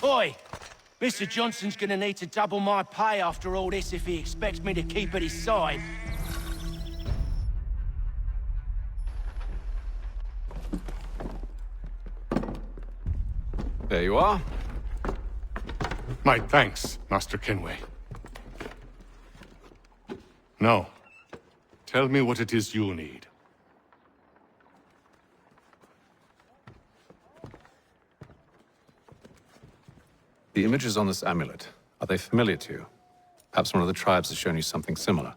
Oi! Mr. Johnson's gonna need to double my pay after all this if he expects me to keep at his side. There you are. My thanks, Master Kenway. Now, tell me what it is you need. The images on this amulet, are they familiar to you? Perhaps one of the tribes has shown you something similar.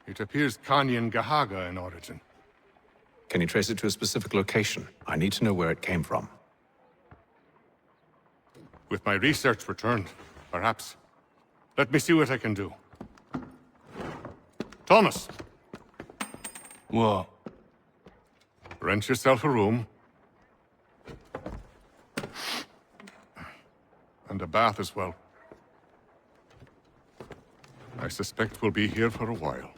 It appears Kanyan Gahaga in origin. Can you trace it to a specific location? I need to know where it came from. With my research returned, perhaps. Let me see what I can do. Thomas! What? Rent yourself a room. And a bath as well. I suspect we'll be here for a while.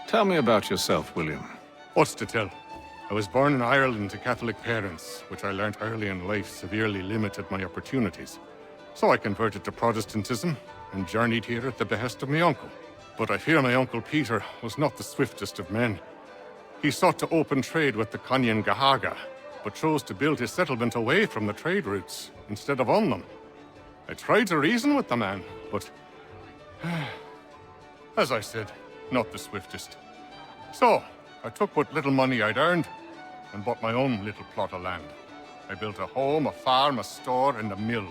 Tell me about yourself, William. What's to tell? I was born in Ireland to Catholic parents, which I learnt early in life severely limited my opportunities. So I converted to Protestantism and journeyed here at the behest of my uncle. But I fear my uncle Peter was not the swiftest of men. He sought to open trade with the Kanyan Gahaga, but chose to build his settlement away from the trade routes instead of on them. I tried to reason with the man, but as I said, not the swiftest. So, I took what little money I'd earned and bought my own little plot of land. I built a home, a farm, a store, and a mill.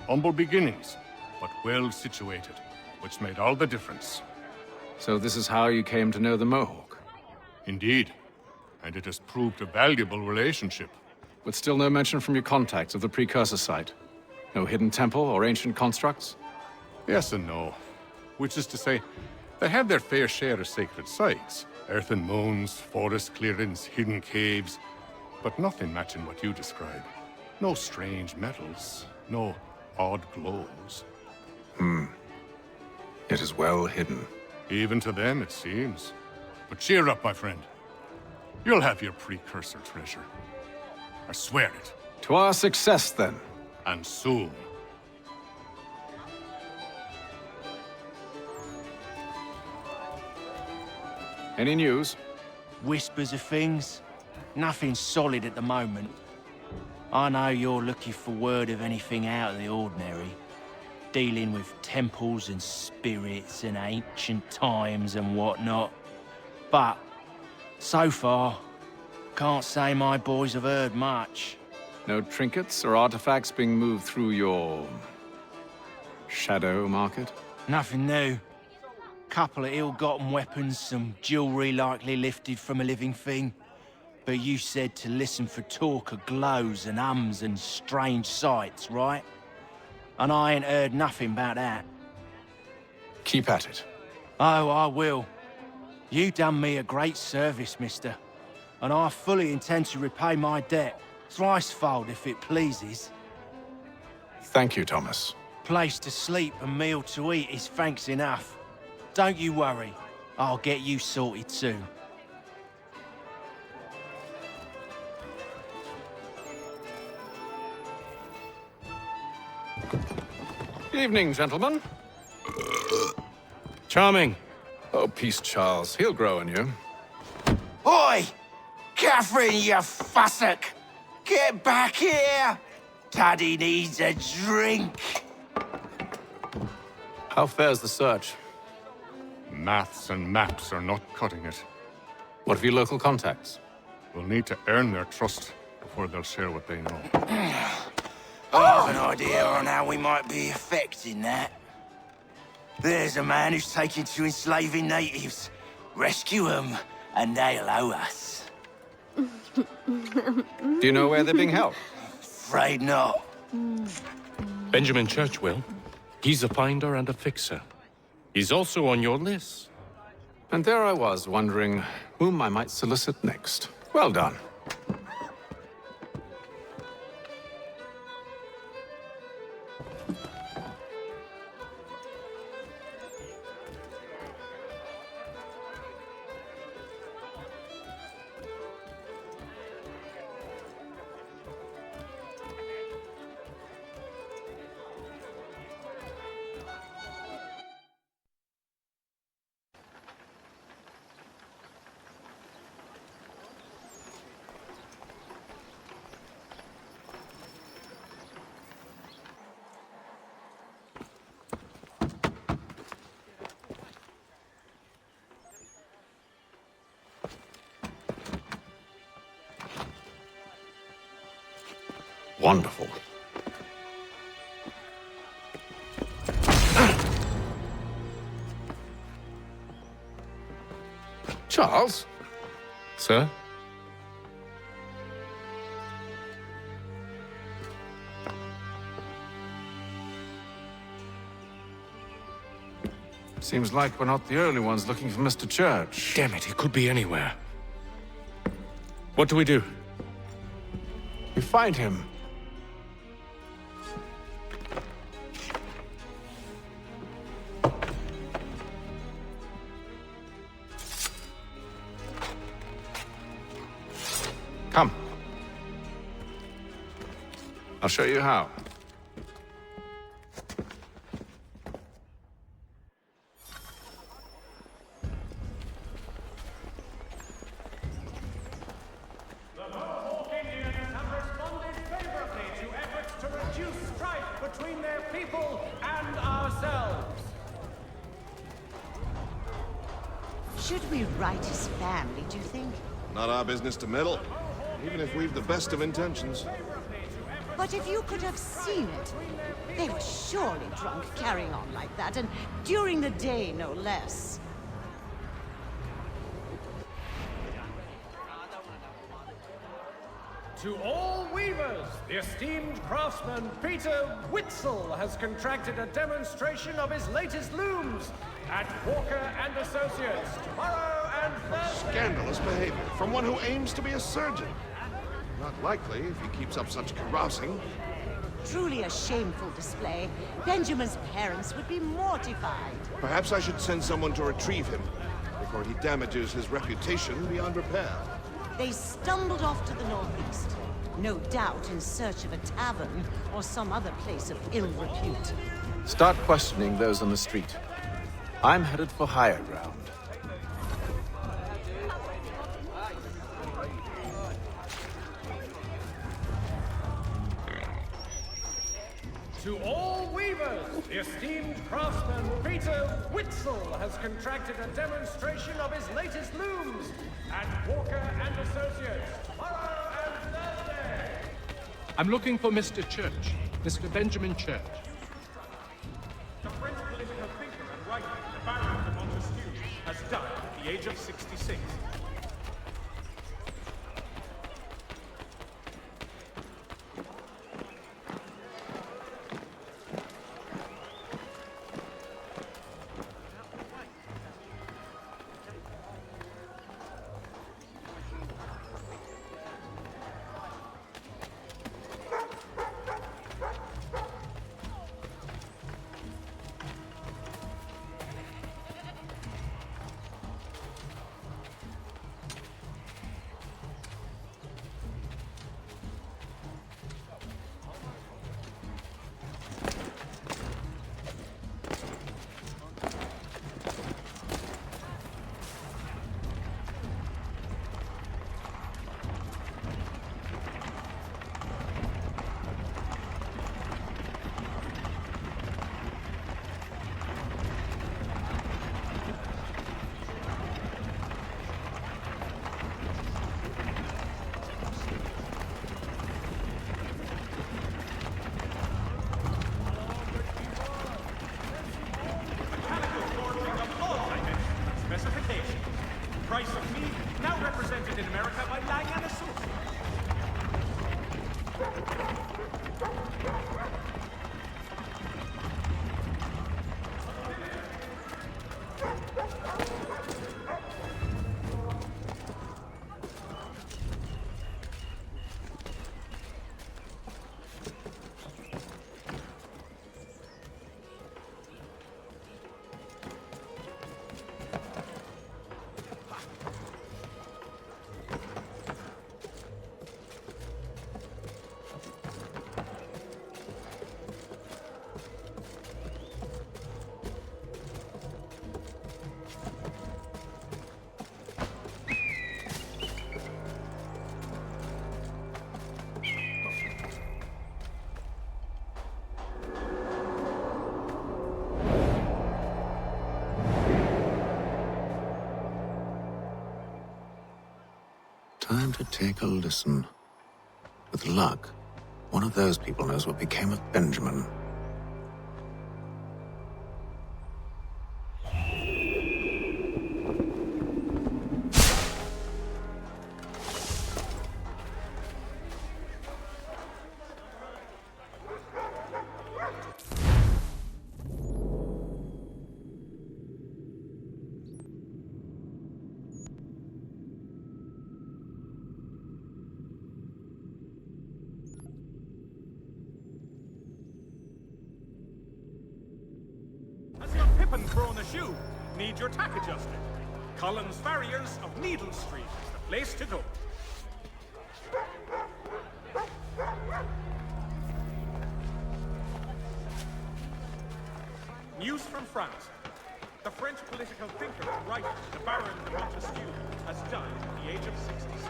Humble beginnings, but well situated, which made all the difference. So this is how you came to know the Mohawk? Indeed, and it has proved a valuable relationship. But still no mention from your contacts of the precursor site? No hidden temple or ancient constructs? Yes and no. Which is to say, they had their fair share of sacred sites. Earthen moons, forest clearings, hidden caves. But nothing matching what you describe. No strange metals, no odd glows. It is well hidden. Even to them, it seems. But cheer up, my friend. You'll have your precursor treasure. I swear it. To our success, then. And soon. Any news? Whispers of things. Nothing solid at the moment. I know you're looking for word of anything out of the ordinary. Dealing with temples and spirits and ancient times and whatnot. But, so far, can't say my boys have heard much. No trinkets or artifacts being moved through your... shadow market? Nothing new. Couple of ill-gotten weapons, some jewelry likely lifted from a living thing. But you said to listen for talk of glows and ums and strange sights, right? And I ain't heard nothing about that. Keep at it. Oh, I will. You done me a great service, mister. And I fully intend to repay my debt. Thricefold, if it pleases. Thank you, Thomas. Place to sleep and meal to eat is thanks enough. Don't you worry. I'll get you sorted soon. Evening, gentlemen. Charming. Oh, peace, Charles. He'll grow on you. Oi! Catherine, you fussock! Get back here! Daddy needs a drink! How fares the search? Maths and maps are not cutting it. What of your local contacts? We'll need to earn their trust before they'll share what they know. I have an idea on how we might be affecting that. There's a man who's taken to enslaving natives. Rescue them, and they'll owe us. Do you know where they're being held? Afraid not. Benjamin Church will. He's a finder and a fixer. He's also on your list. And there I was, wondering whom I might solicit next. Well done. Wonderful. Charles? Sir? Seems like we're not the only ones looking for Mr. Church. Damn it, he could be anywhere. What do we do? We find him. Come. I'll show you how. Should we write his family, do you think? Not our business to meddle, even if we've the best of intentions. But if you could have seen it, they were surely drunk carrying on like that, and during the day, no less. To all weavers, the esteemed craftsman Peter Witzel has contracted a demonstration of his latest looms at Walker and Associates tomorrow and Thursday. Scandalous behavior from one who aims to be a surgeon. Not likely if he keeps up such carousing. Truly a shameful display. Benjamin's parents would be mortified. Perhaps I should send someone to retrieve him before he damages his reputation beyond repair. They stumbled off to the northeast, no doubt in search of a tavern or some other place of ill repute. Start questioning those on the street. I'm headed for higher ground. To all weavers, the esteemed craftsman Peter Witzel has contracted a demonstration of his latest looms at Walker and Associates tomorrow and Thursday. I'm looking for Mr. Church, Mr. Benjamin Church. The French political thinker and writer, the Baron de Montesquieu, has died at the age of 66. Time to take a listen. With luck, one of those people knows what became of Benjamin. Pippin thrown a shoe. Need your tack adjusted. Collins Farriers of Needle Street is the place to go. News from France. The French political thinker and writer, the Baron de Montesquieu, has died at the age of 66.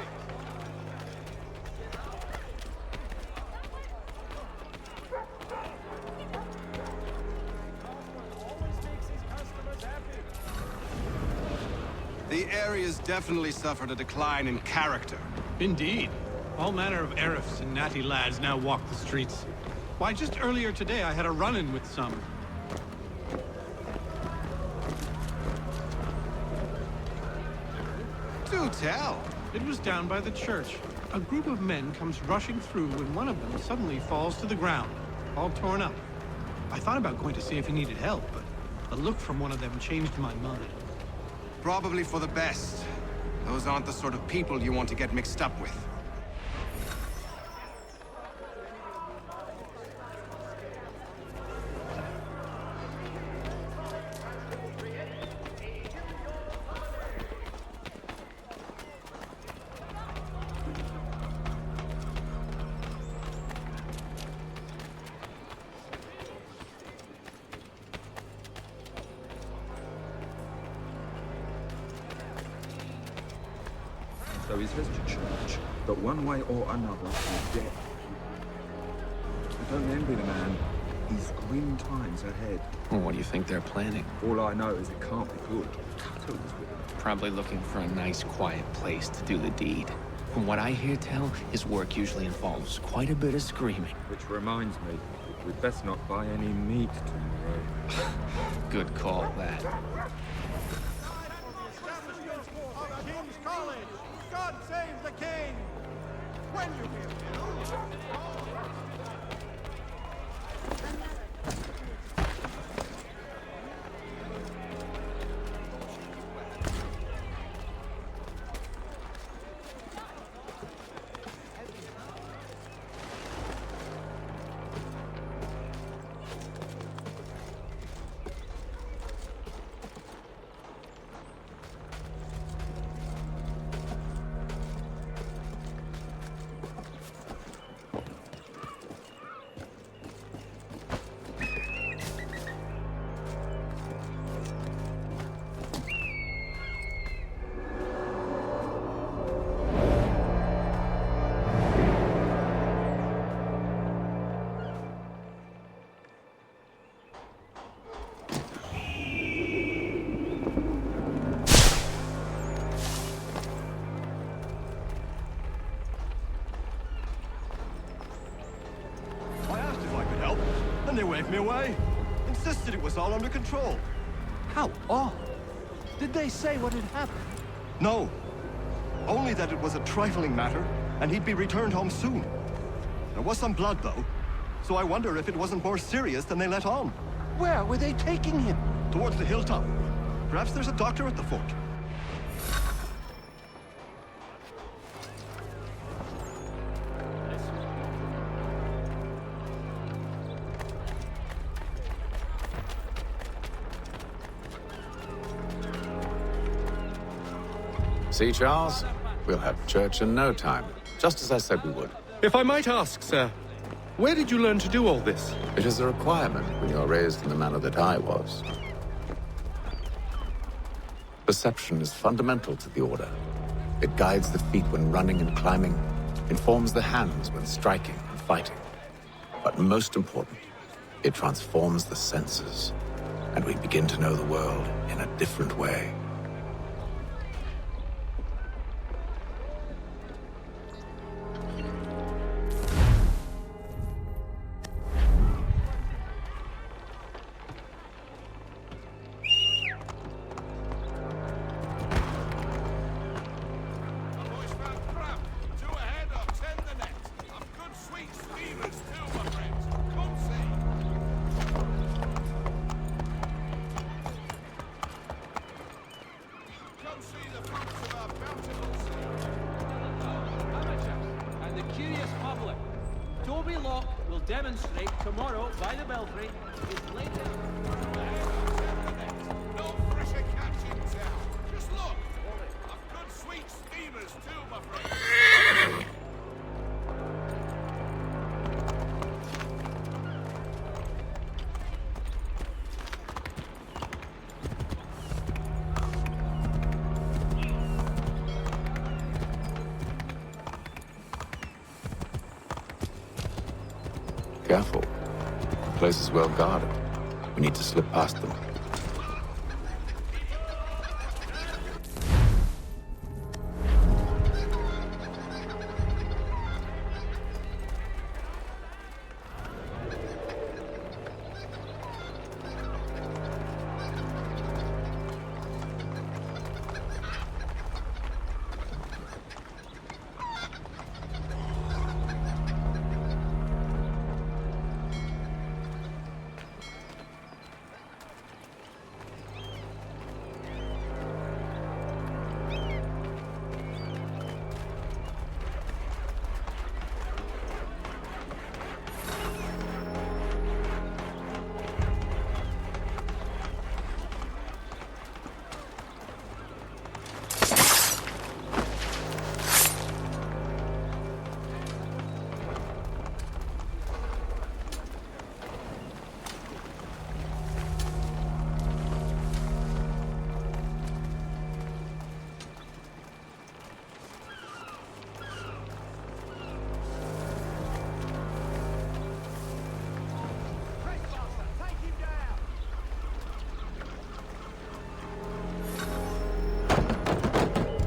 The area's definitely suffered a decline in character. Indeed. All manner of Arifs and natty lads now walk the streets. Why, just earlier today I had a run-in with some. Do tell. It was down by the church. A group of men comes rushing through when one of them suddenly falls to the ground, all torn up. I thought about going to see if he needed help, but a look from one of them changed my mind. Probably for the best. Those aren't the sort of people you want to get mixed up with. So he says to church, but one way or another, he's dead. I don't envy the man. He's grim times ahead. Well, what do you think they're planning? All I know is it can't be good. Totally with him. Probably looking for a nice, quiet place to do the deed. From what I hear tell, his work usually involves quite a bit of screaming. Which reminds me, we'd best not buy any meat tomorrow. Good call, that. King's College! God save the king! When you hear They waved me away. Insisted it was all under control. How odd. Did they say what had happened? No. Only that it was a trifling matter, and he'd be returned home soon. There was some blood, though, so I wonder if it wasn't more serious than they let on. Where were they taking him? Towards the hilltop. Perhaps there's a doctor at the fort. See, Charles? We'll have church in no time, just as I said we would. If I might ask, sir, where did you learn to do all this? It is a requirement when you're raised in the manner that I was. Perception is fundamental to the Order. It guides the feet when running and climbing, informs the hands when striking and fighting. But most important, it transforms the senses, and we begin to know the world in a different way. demonstrate tomorrow by the belfry is laid down. No fresher catch in town. Just look. I've good sweet steamers too, my friend. Careful. The place is well guarded. We need to slip past them.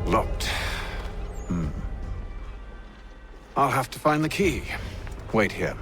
Locked. I'll have to find the key. Wait here.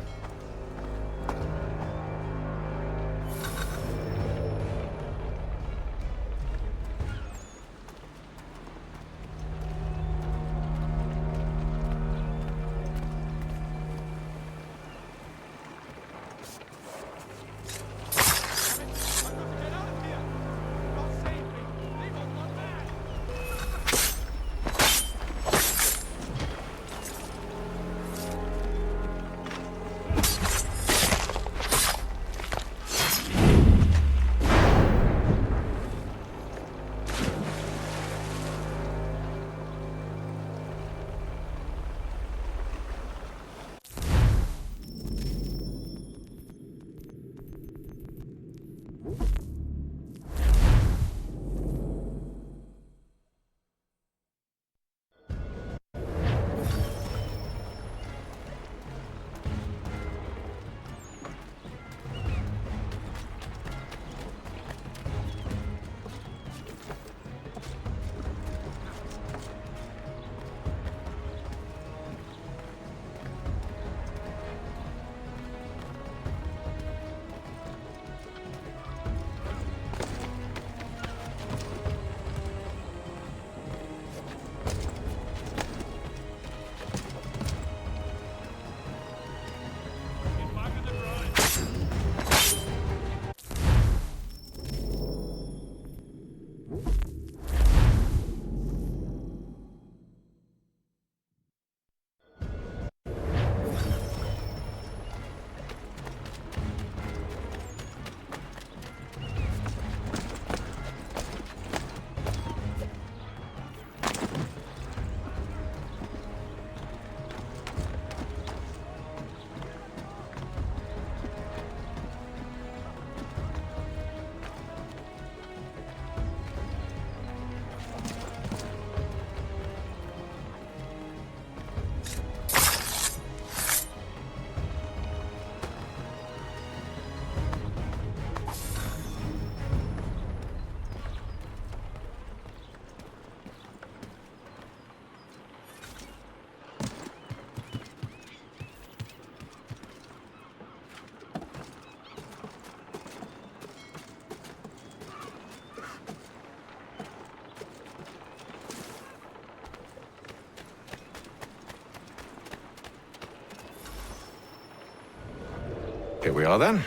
Here we are, then.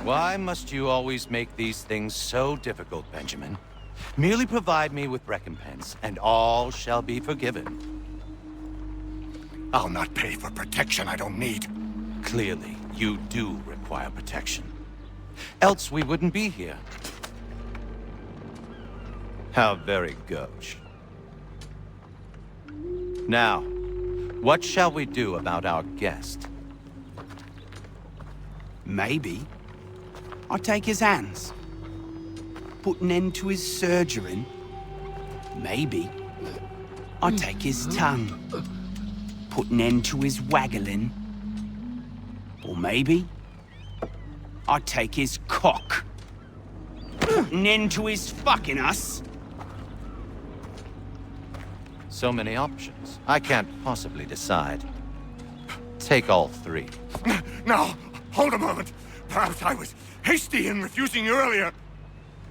Why must you always make these things so difficult, Benjamin? Merely provide me with recompense, and all shall be forgiven. I'll not pay for protection I don't need. Clearly, you do require protection. Else we wouldn't be here. How very gauche. Now, what shall we do about our guest? Maybe I take his hands, put an end to his surgering. Maybe I take his tongue, put an end to his waggling. Or maybe I take his cock, put an end to his fucking us. So many options. I can't possibly decide. Take all three. Now, hold a moment. Perhaps I was hasty in refusing you earlier.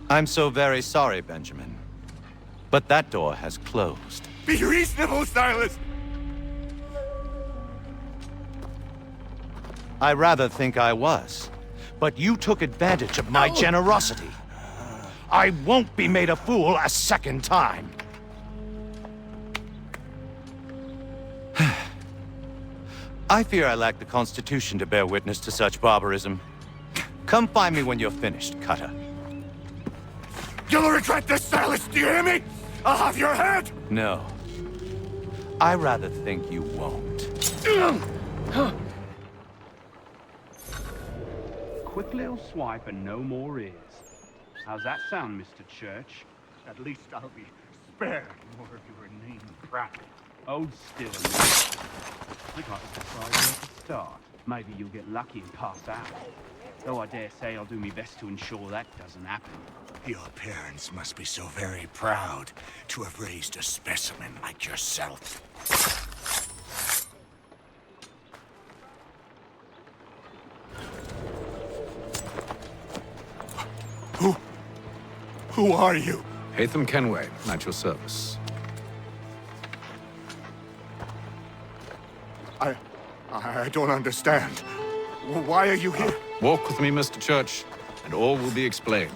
I'm so very sorry, Benjamin. But that door has closed. Be reasonable, Silas. I rather think I was. But you took advantage of my generosity. I won't be made a fool a second time. I fear I lack the constitution to bear witness to such barbarism. Come find me when you're finished, Cutter. You'll regret this, Silas, do you hear me? I'll have your head! No. I rather think you won't. Quick little swipe and no more is. How's that sound, Mr. Church? At least I'll be spared more of your name proud. Hold still a minute. I got to decide where to start. Maybe you'll get lucky and pass out. Though I dare say I'll do my best to ensure that doesn't happen. Your parents must be so very proud to have raised a specimen like yourself. Who are you? Hatham Kenway, at your service. I don't understand. Why are you here? Walk with me, Mr. Church, and all will be explained.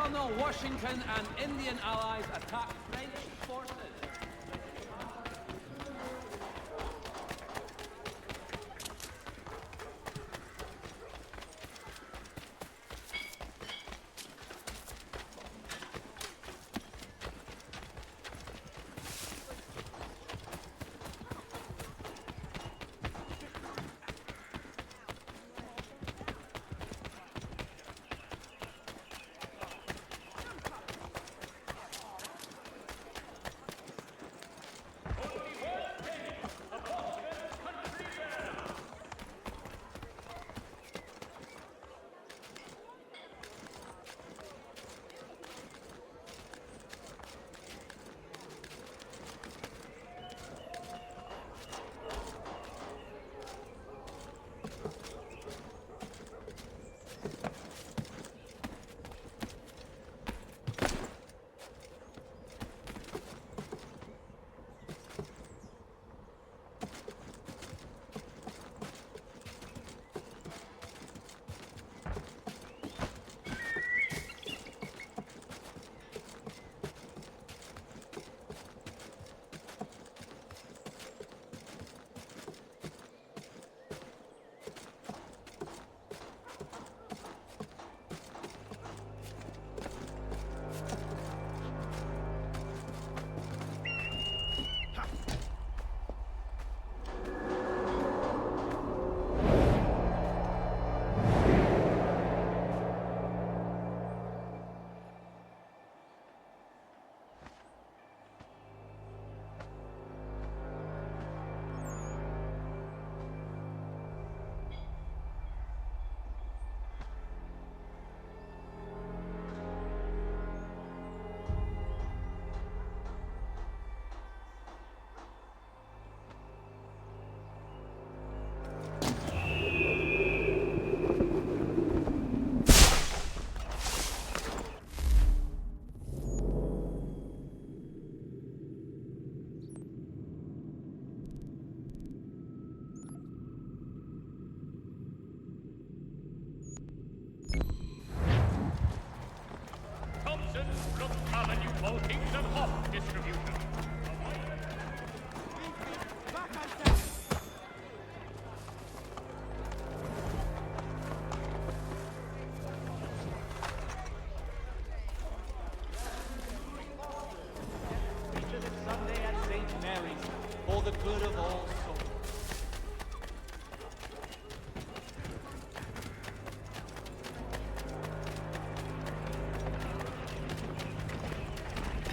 Colonel Washington and Indian allies attack French forces.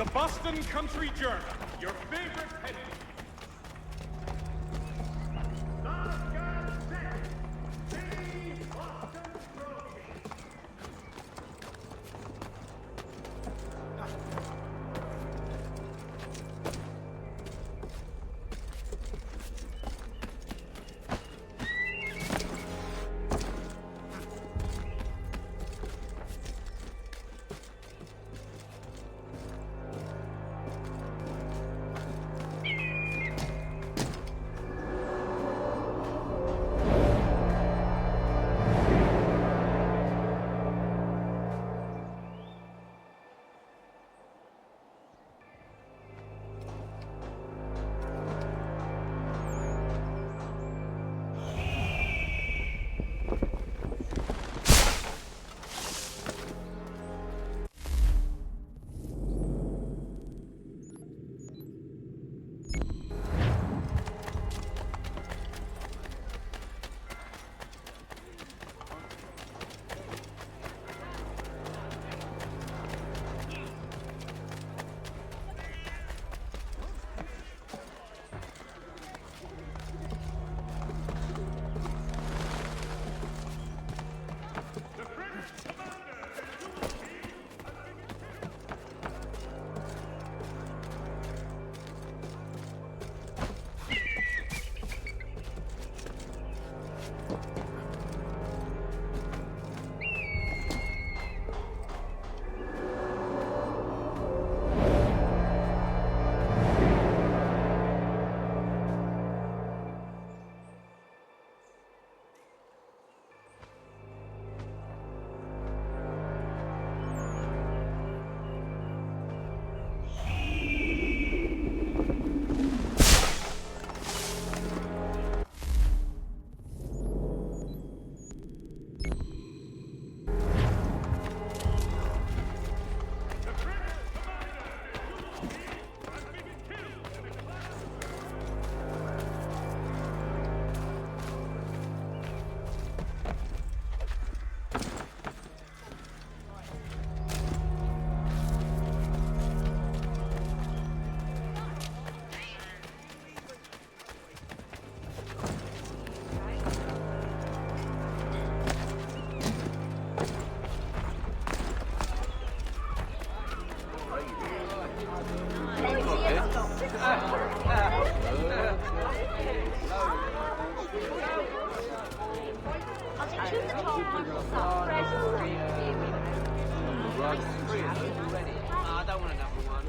The Boston Country Journal, your favorite penny. I don't want another one.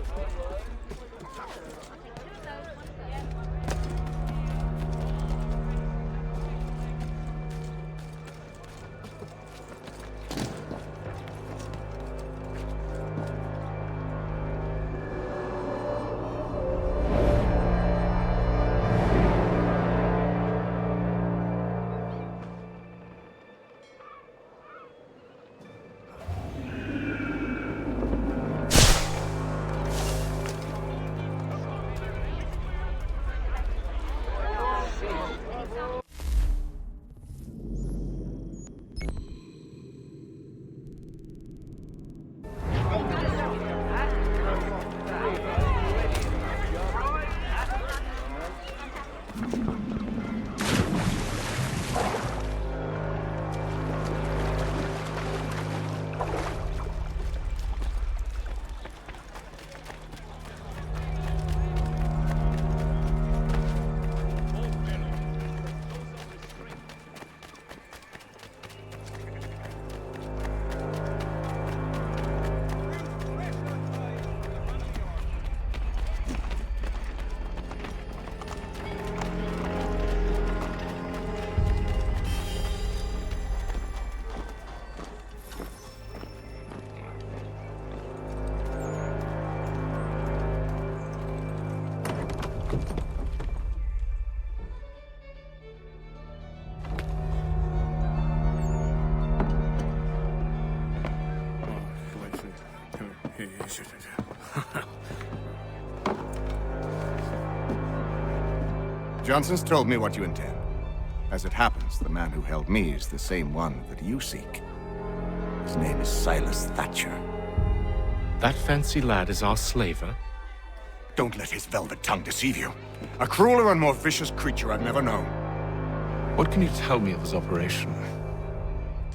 Johnson's told me what you intend. As it happens, the man who held me is the same one that you seek. His name is Silas Thatcher. That fancy lad is our slaver? Don't let his velvet tongue deceive you. A crueler and more vicious creature I've never known. What can you tell me of his operation?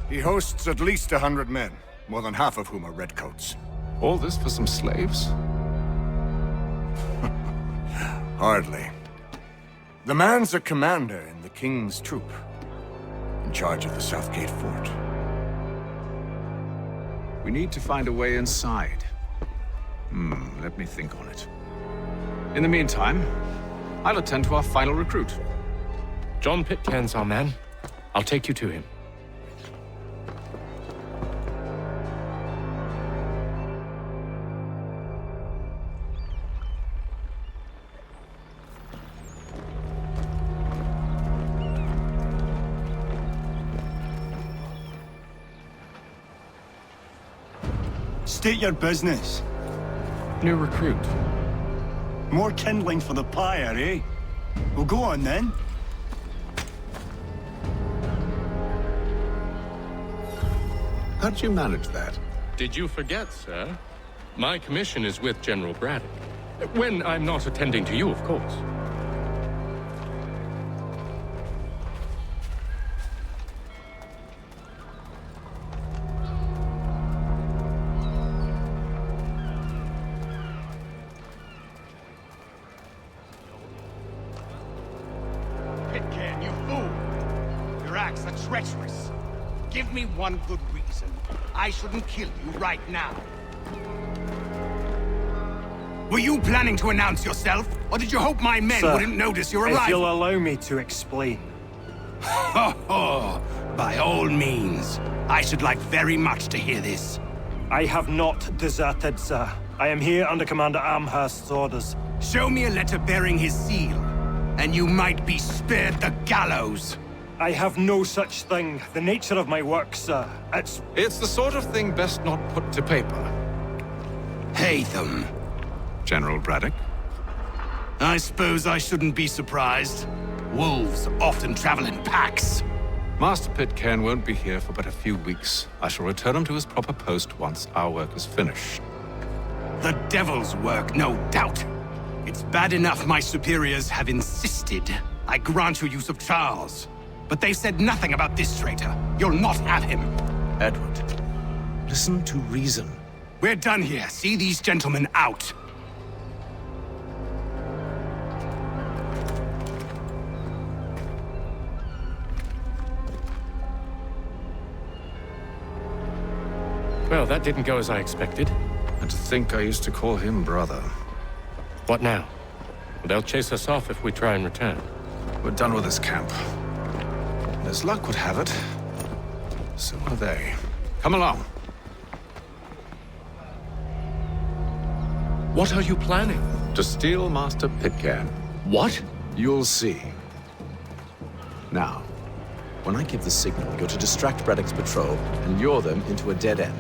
He hosts at least 100 men, more than half of whom are redcoats. All this for some slaves? Hardly. The man's a commander in the King's troop, in charge of the Southgate Fort. We need to find a way inside. Let me think on it. In the meantime, I'll attend to our final recruit. John Pitcairn's our man. I'll take you to him. State your business. New recruit. More kindling for the pyre, eh? Well, go on then. How did you manage that? Did you forget, sir? My commission is with General Braddock. When I'm not attending to you, of course. Pitcairn, you fool! Your acts are treacherous. Give me one good reason I shouldn't kill you right now. Were you planning to announce yourself, or did you hope my men wouldn't notice your arrival? If you'll allow me to explain. Ho ho! By all means. I should like very much to hear this. I have not deserted, sir. I am here under Commander Amherst's orders. Show me a letter bearing his seal, and you might be spared the gallows. I have no such thing. The nature of my work, sir, It's the sort of thing best not put to paper. Haytham. General Braddock? I suppose I shouldn't be surprised. Wolves often travel in packs. Master Pitcairn won't be here for but a few weeks. I shall return him to his proper post once our work is finished. The devil's work, no doubt. It's bad enough my superiors have insisted I grant you use of Charles. But they've said nothing about this traitor. You'll not have him. Edward, listen to reason. We're done here. See these gentlemen out. Well, that didn't go as I expected. And to think I used to call him brother. What now? They'll chase us off if we try and return. We're done with this camp. And as luck would have it, so are they. Come along. What are you planning? To steal Master Pitcairn. What? You'll see. Now, when I give the signal, you're to distract Braddock's patrol and lure them into a dead end.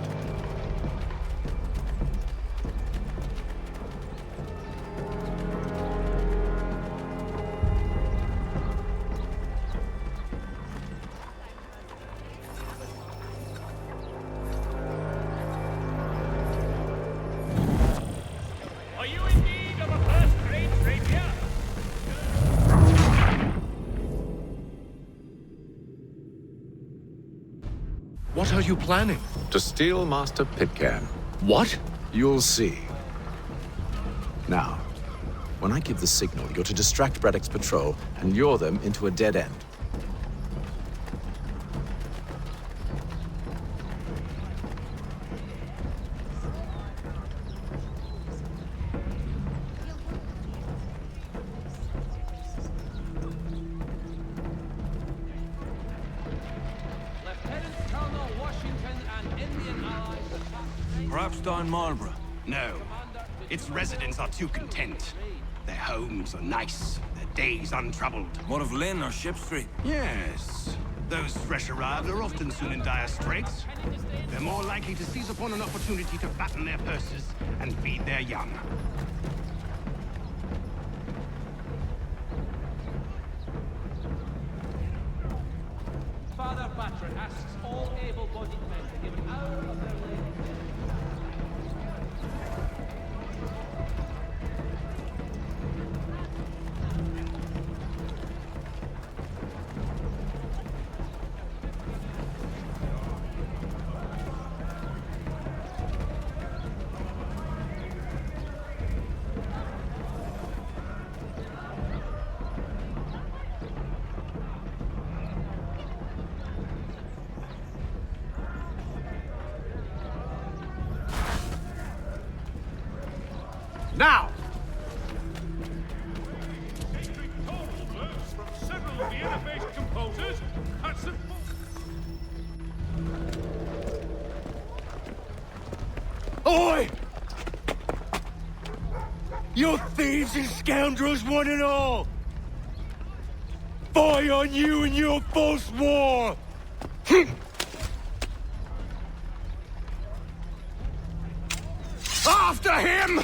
Are you in need of a first-rate rapier? What are you planning? To steal Master Pitcairn. What? You'll see. Now, when I give the signal, you're to distract Braddock's patrol and lure them into a dead end. Lieutenant Colonel Washington and Indian allies attack. Perhaps Don Marlborough? No. Its residents are too content. Their homes are nice, their days untroubled. What of Lynn or Ship Street? Yes. Those fresh arrived are often soon in dire straits. They're more likely to seize upon an opportunity to fatten their purses and feed their young. Father Patron asks all able-bodied men to give an hour of their labor. Now! From several of the innovative composers at St. Oi! You thieves and scoundrels, one and all! Fie on you and your false war! After him!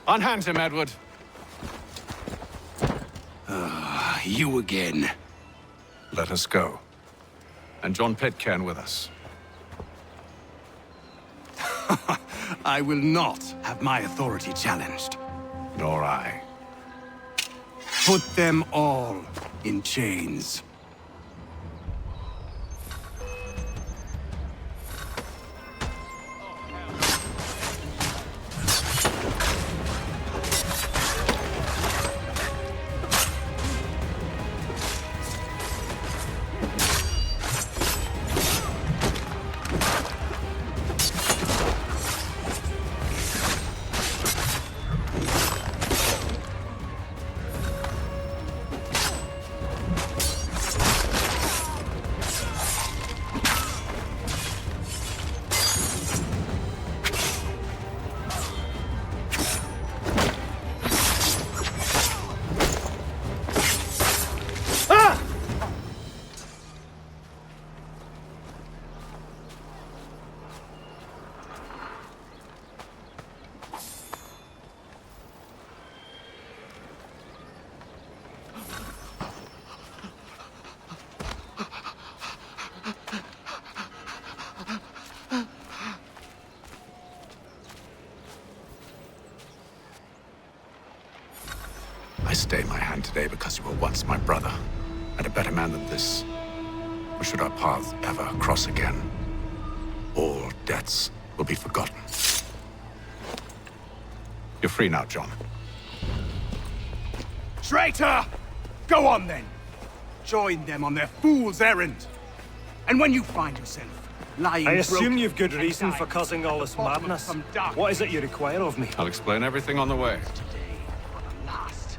Unhand him, Edward. You again. Let us go. And John Pitcairn with us. I will not have my authority challenged. Nor I. Put them all in chains. stay my hand today because you were once my brother, and a better man than this. Or should our paths ever cross again, all debts will be forgotten. You're free now, John. Traitor! Go on then. Join them on their fool's errand. And when you find yourself lying I assume broken you've good and reason dying for causing all this at the bottom of madness. some dark What is it you require of me? I'll explain everything on the way. last.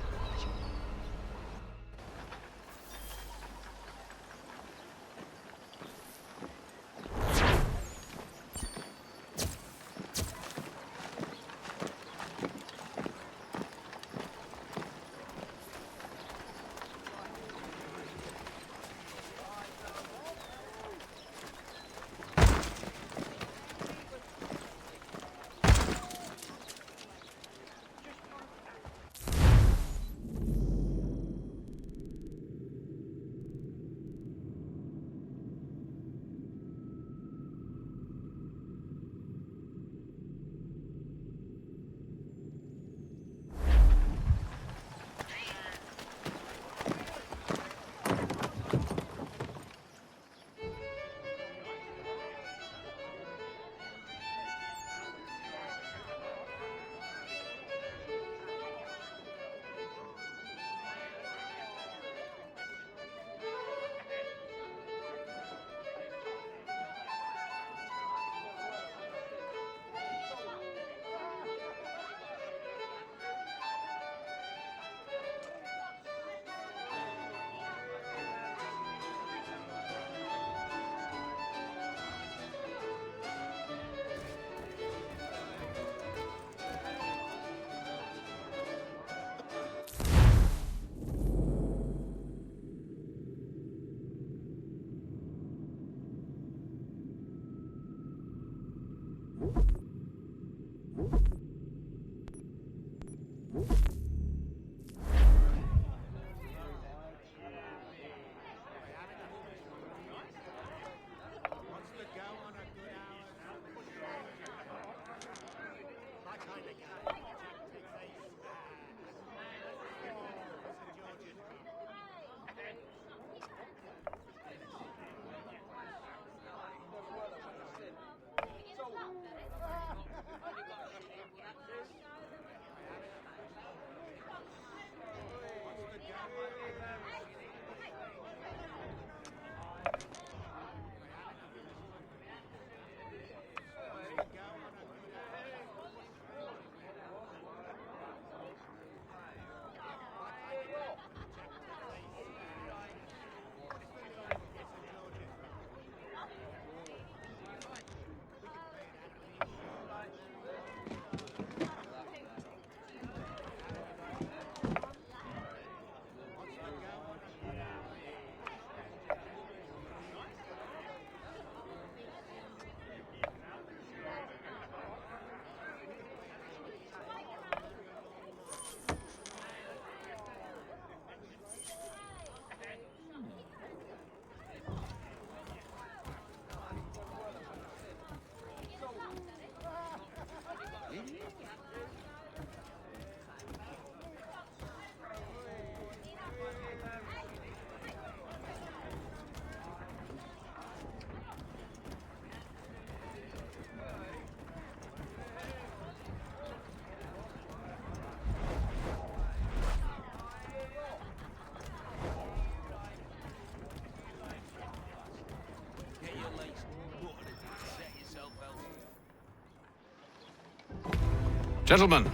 Gentlemen,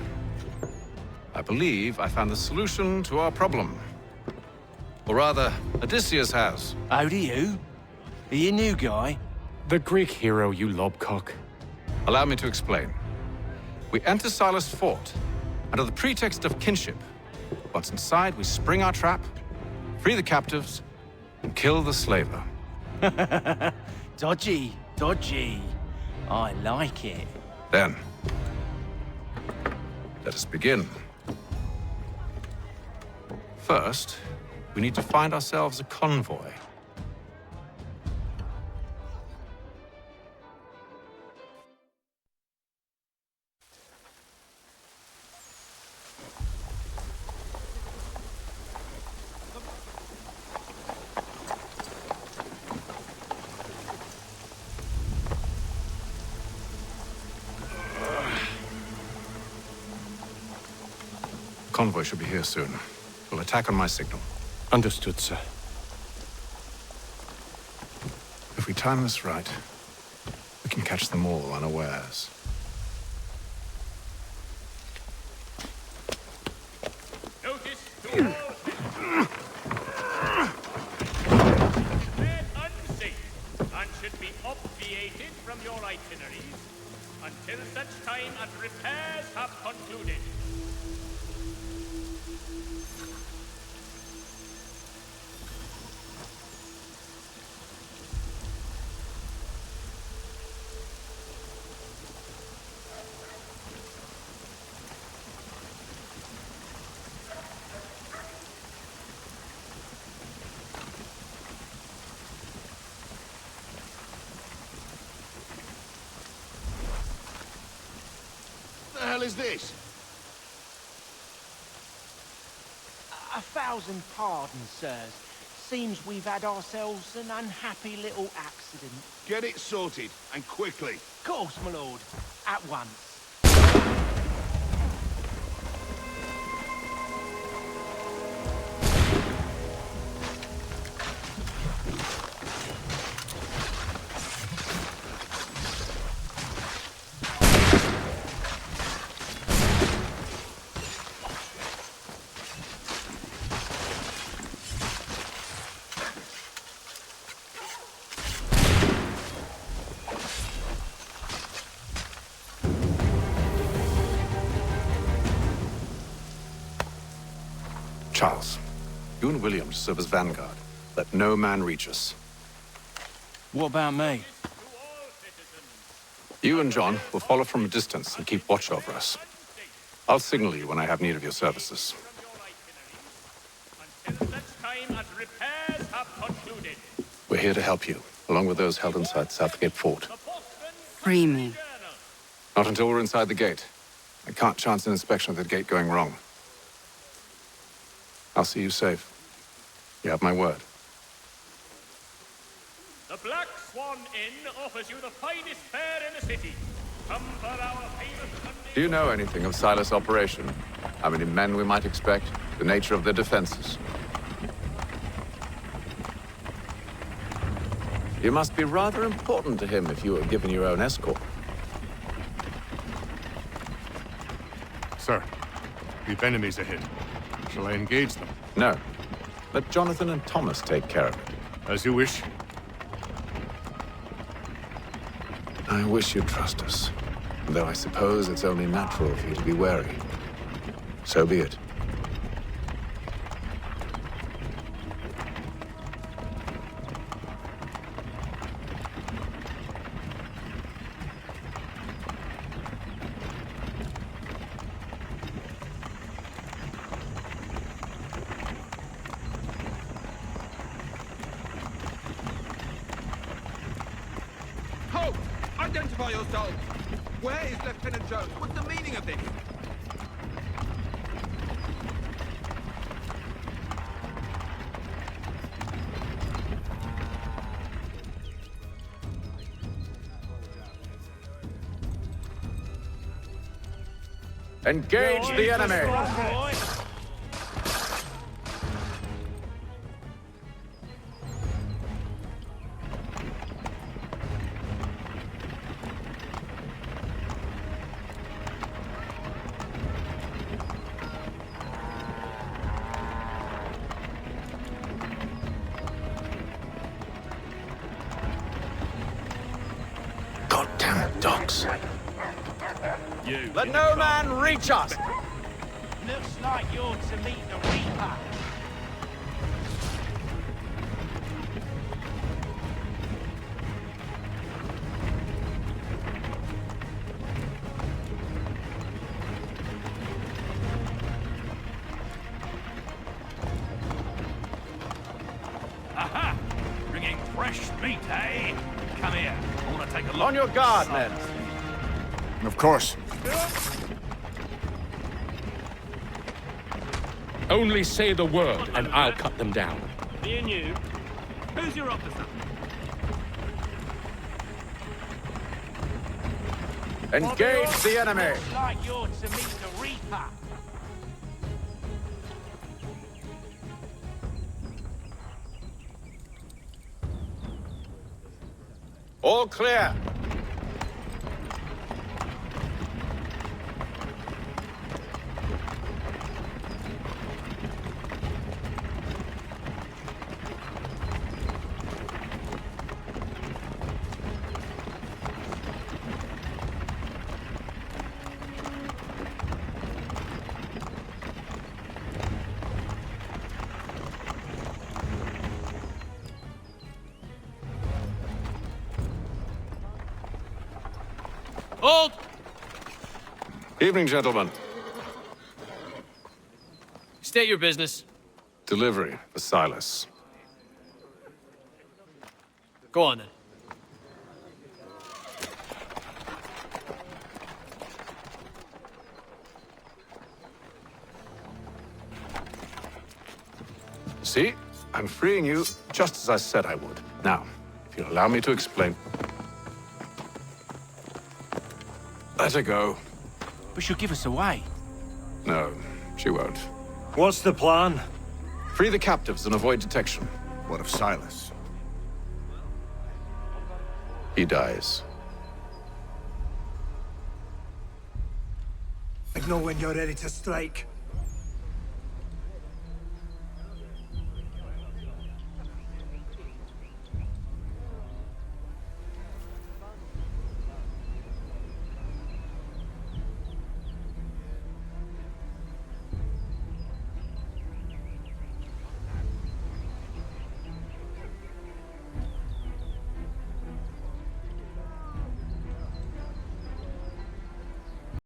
I believe I found the solution to our problem. Or rather, Odysseus has. How do you? Are you a new guy? The Greek hero, you lobcock. Allow me to explain. We enter Silas' fort, under the pretext of kinship. Once inside, we spring our trap, free the captives, and kill the slaver. Dodgy, dodgy. I like it. Then, let us begin. First, we need to find ourselves a convoy. Convoy should be here soon. We'll attack on my signal. Understood, sir. If we time this right, we can catch them all unawares. Notice to all unsafe and should be obviated from your itineraries until such time as repairs have concluded. What the hell is this? 1,000 pardons, sirs. Seems we've had ourselves an unhappy little accident. Get it sorted, and quickly. Course, my lord. At once. Charles, you and William serve as vanguard. Let no man reach us. What about me? You and John will follow from a distance and keep watch over us. I'll signal you when I have need of your services. Until such time as repairs have concluded. We're here to help you, along with those held inside Southgate Fort. Free me. Not until we're inside the gate. I can't chance an inspection of the gate going wrong. I'll see you safe. You have my word. The Black Swan Inn offers you the finest fare in the city. Come for our famous... Do you know anything of Silas' operation? How many men we might expect? The nature of their defenses? You must be rather important to him if you were given your own escort. Sir, we've enemies ahead. Shall I engage them? No. Let Jonathan and Thomas take care of it. As you wish. I wish you'd trust us. Though I suppose it's only natural for you to be wary. So be it. Halt! Identify yourselves! Where is Lieutenant Jones? What's the meaning of this? Engage the enemy! Goddamn dogs. Let no man reach us! Looks like you're to meet the Reaper. Aha! Bringing fresh meat, eh? Come here. I want to take a look. On your guard, men. Of course. Only say the word, and I'll cut them down. Me and you? Who's your officer? Engage the enemy! Looks like you're to meet the Reaper. All clear. Hold! Evening, gentlemen. State your business. Delivery for Silas. Go on then. See? I'm freeing you just as I said I would. Now, if you'll allow me to explain. Let her go. But she'll give us away. No, she won't. What's the plan? Free the captives and avoid detection. What of Silas? He dies. I know when you're ready to strike.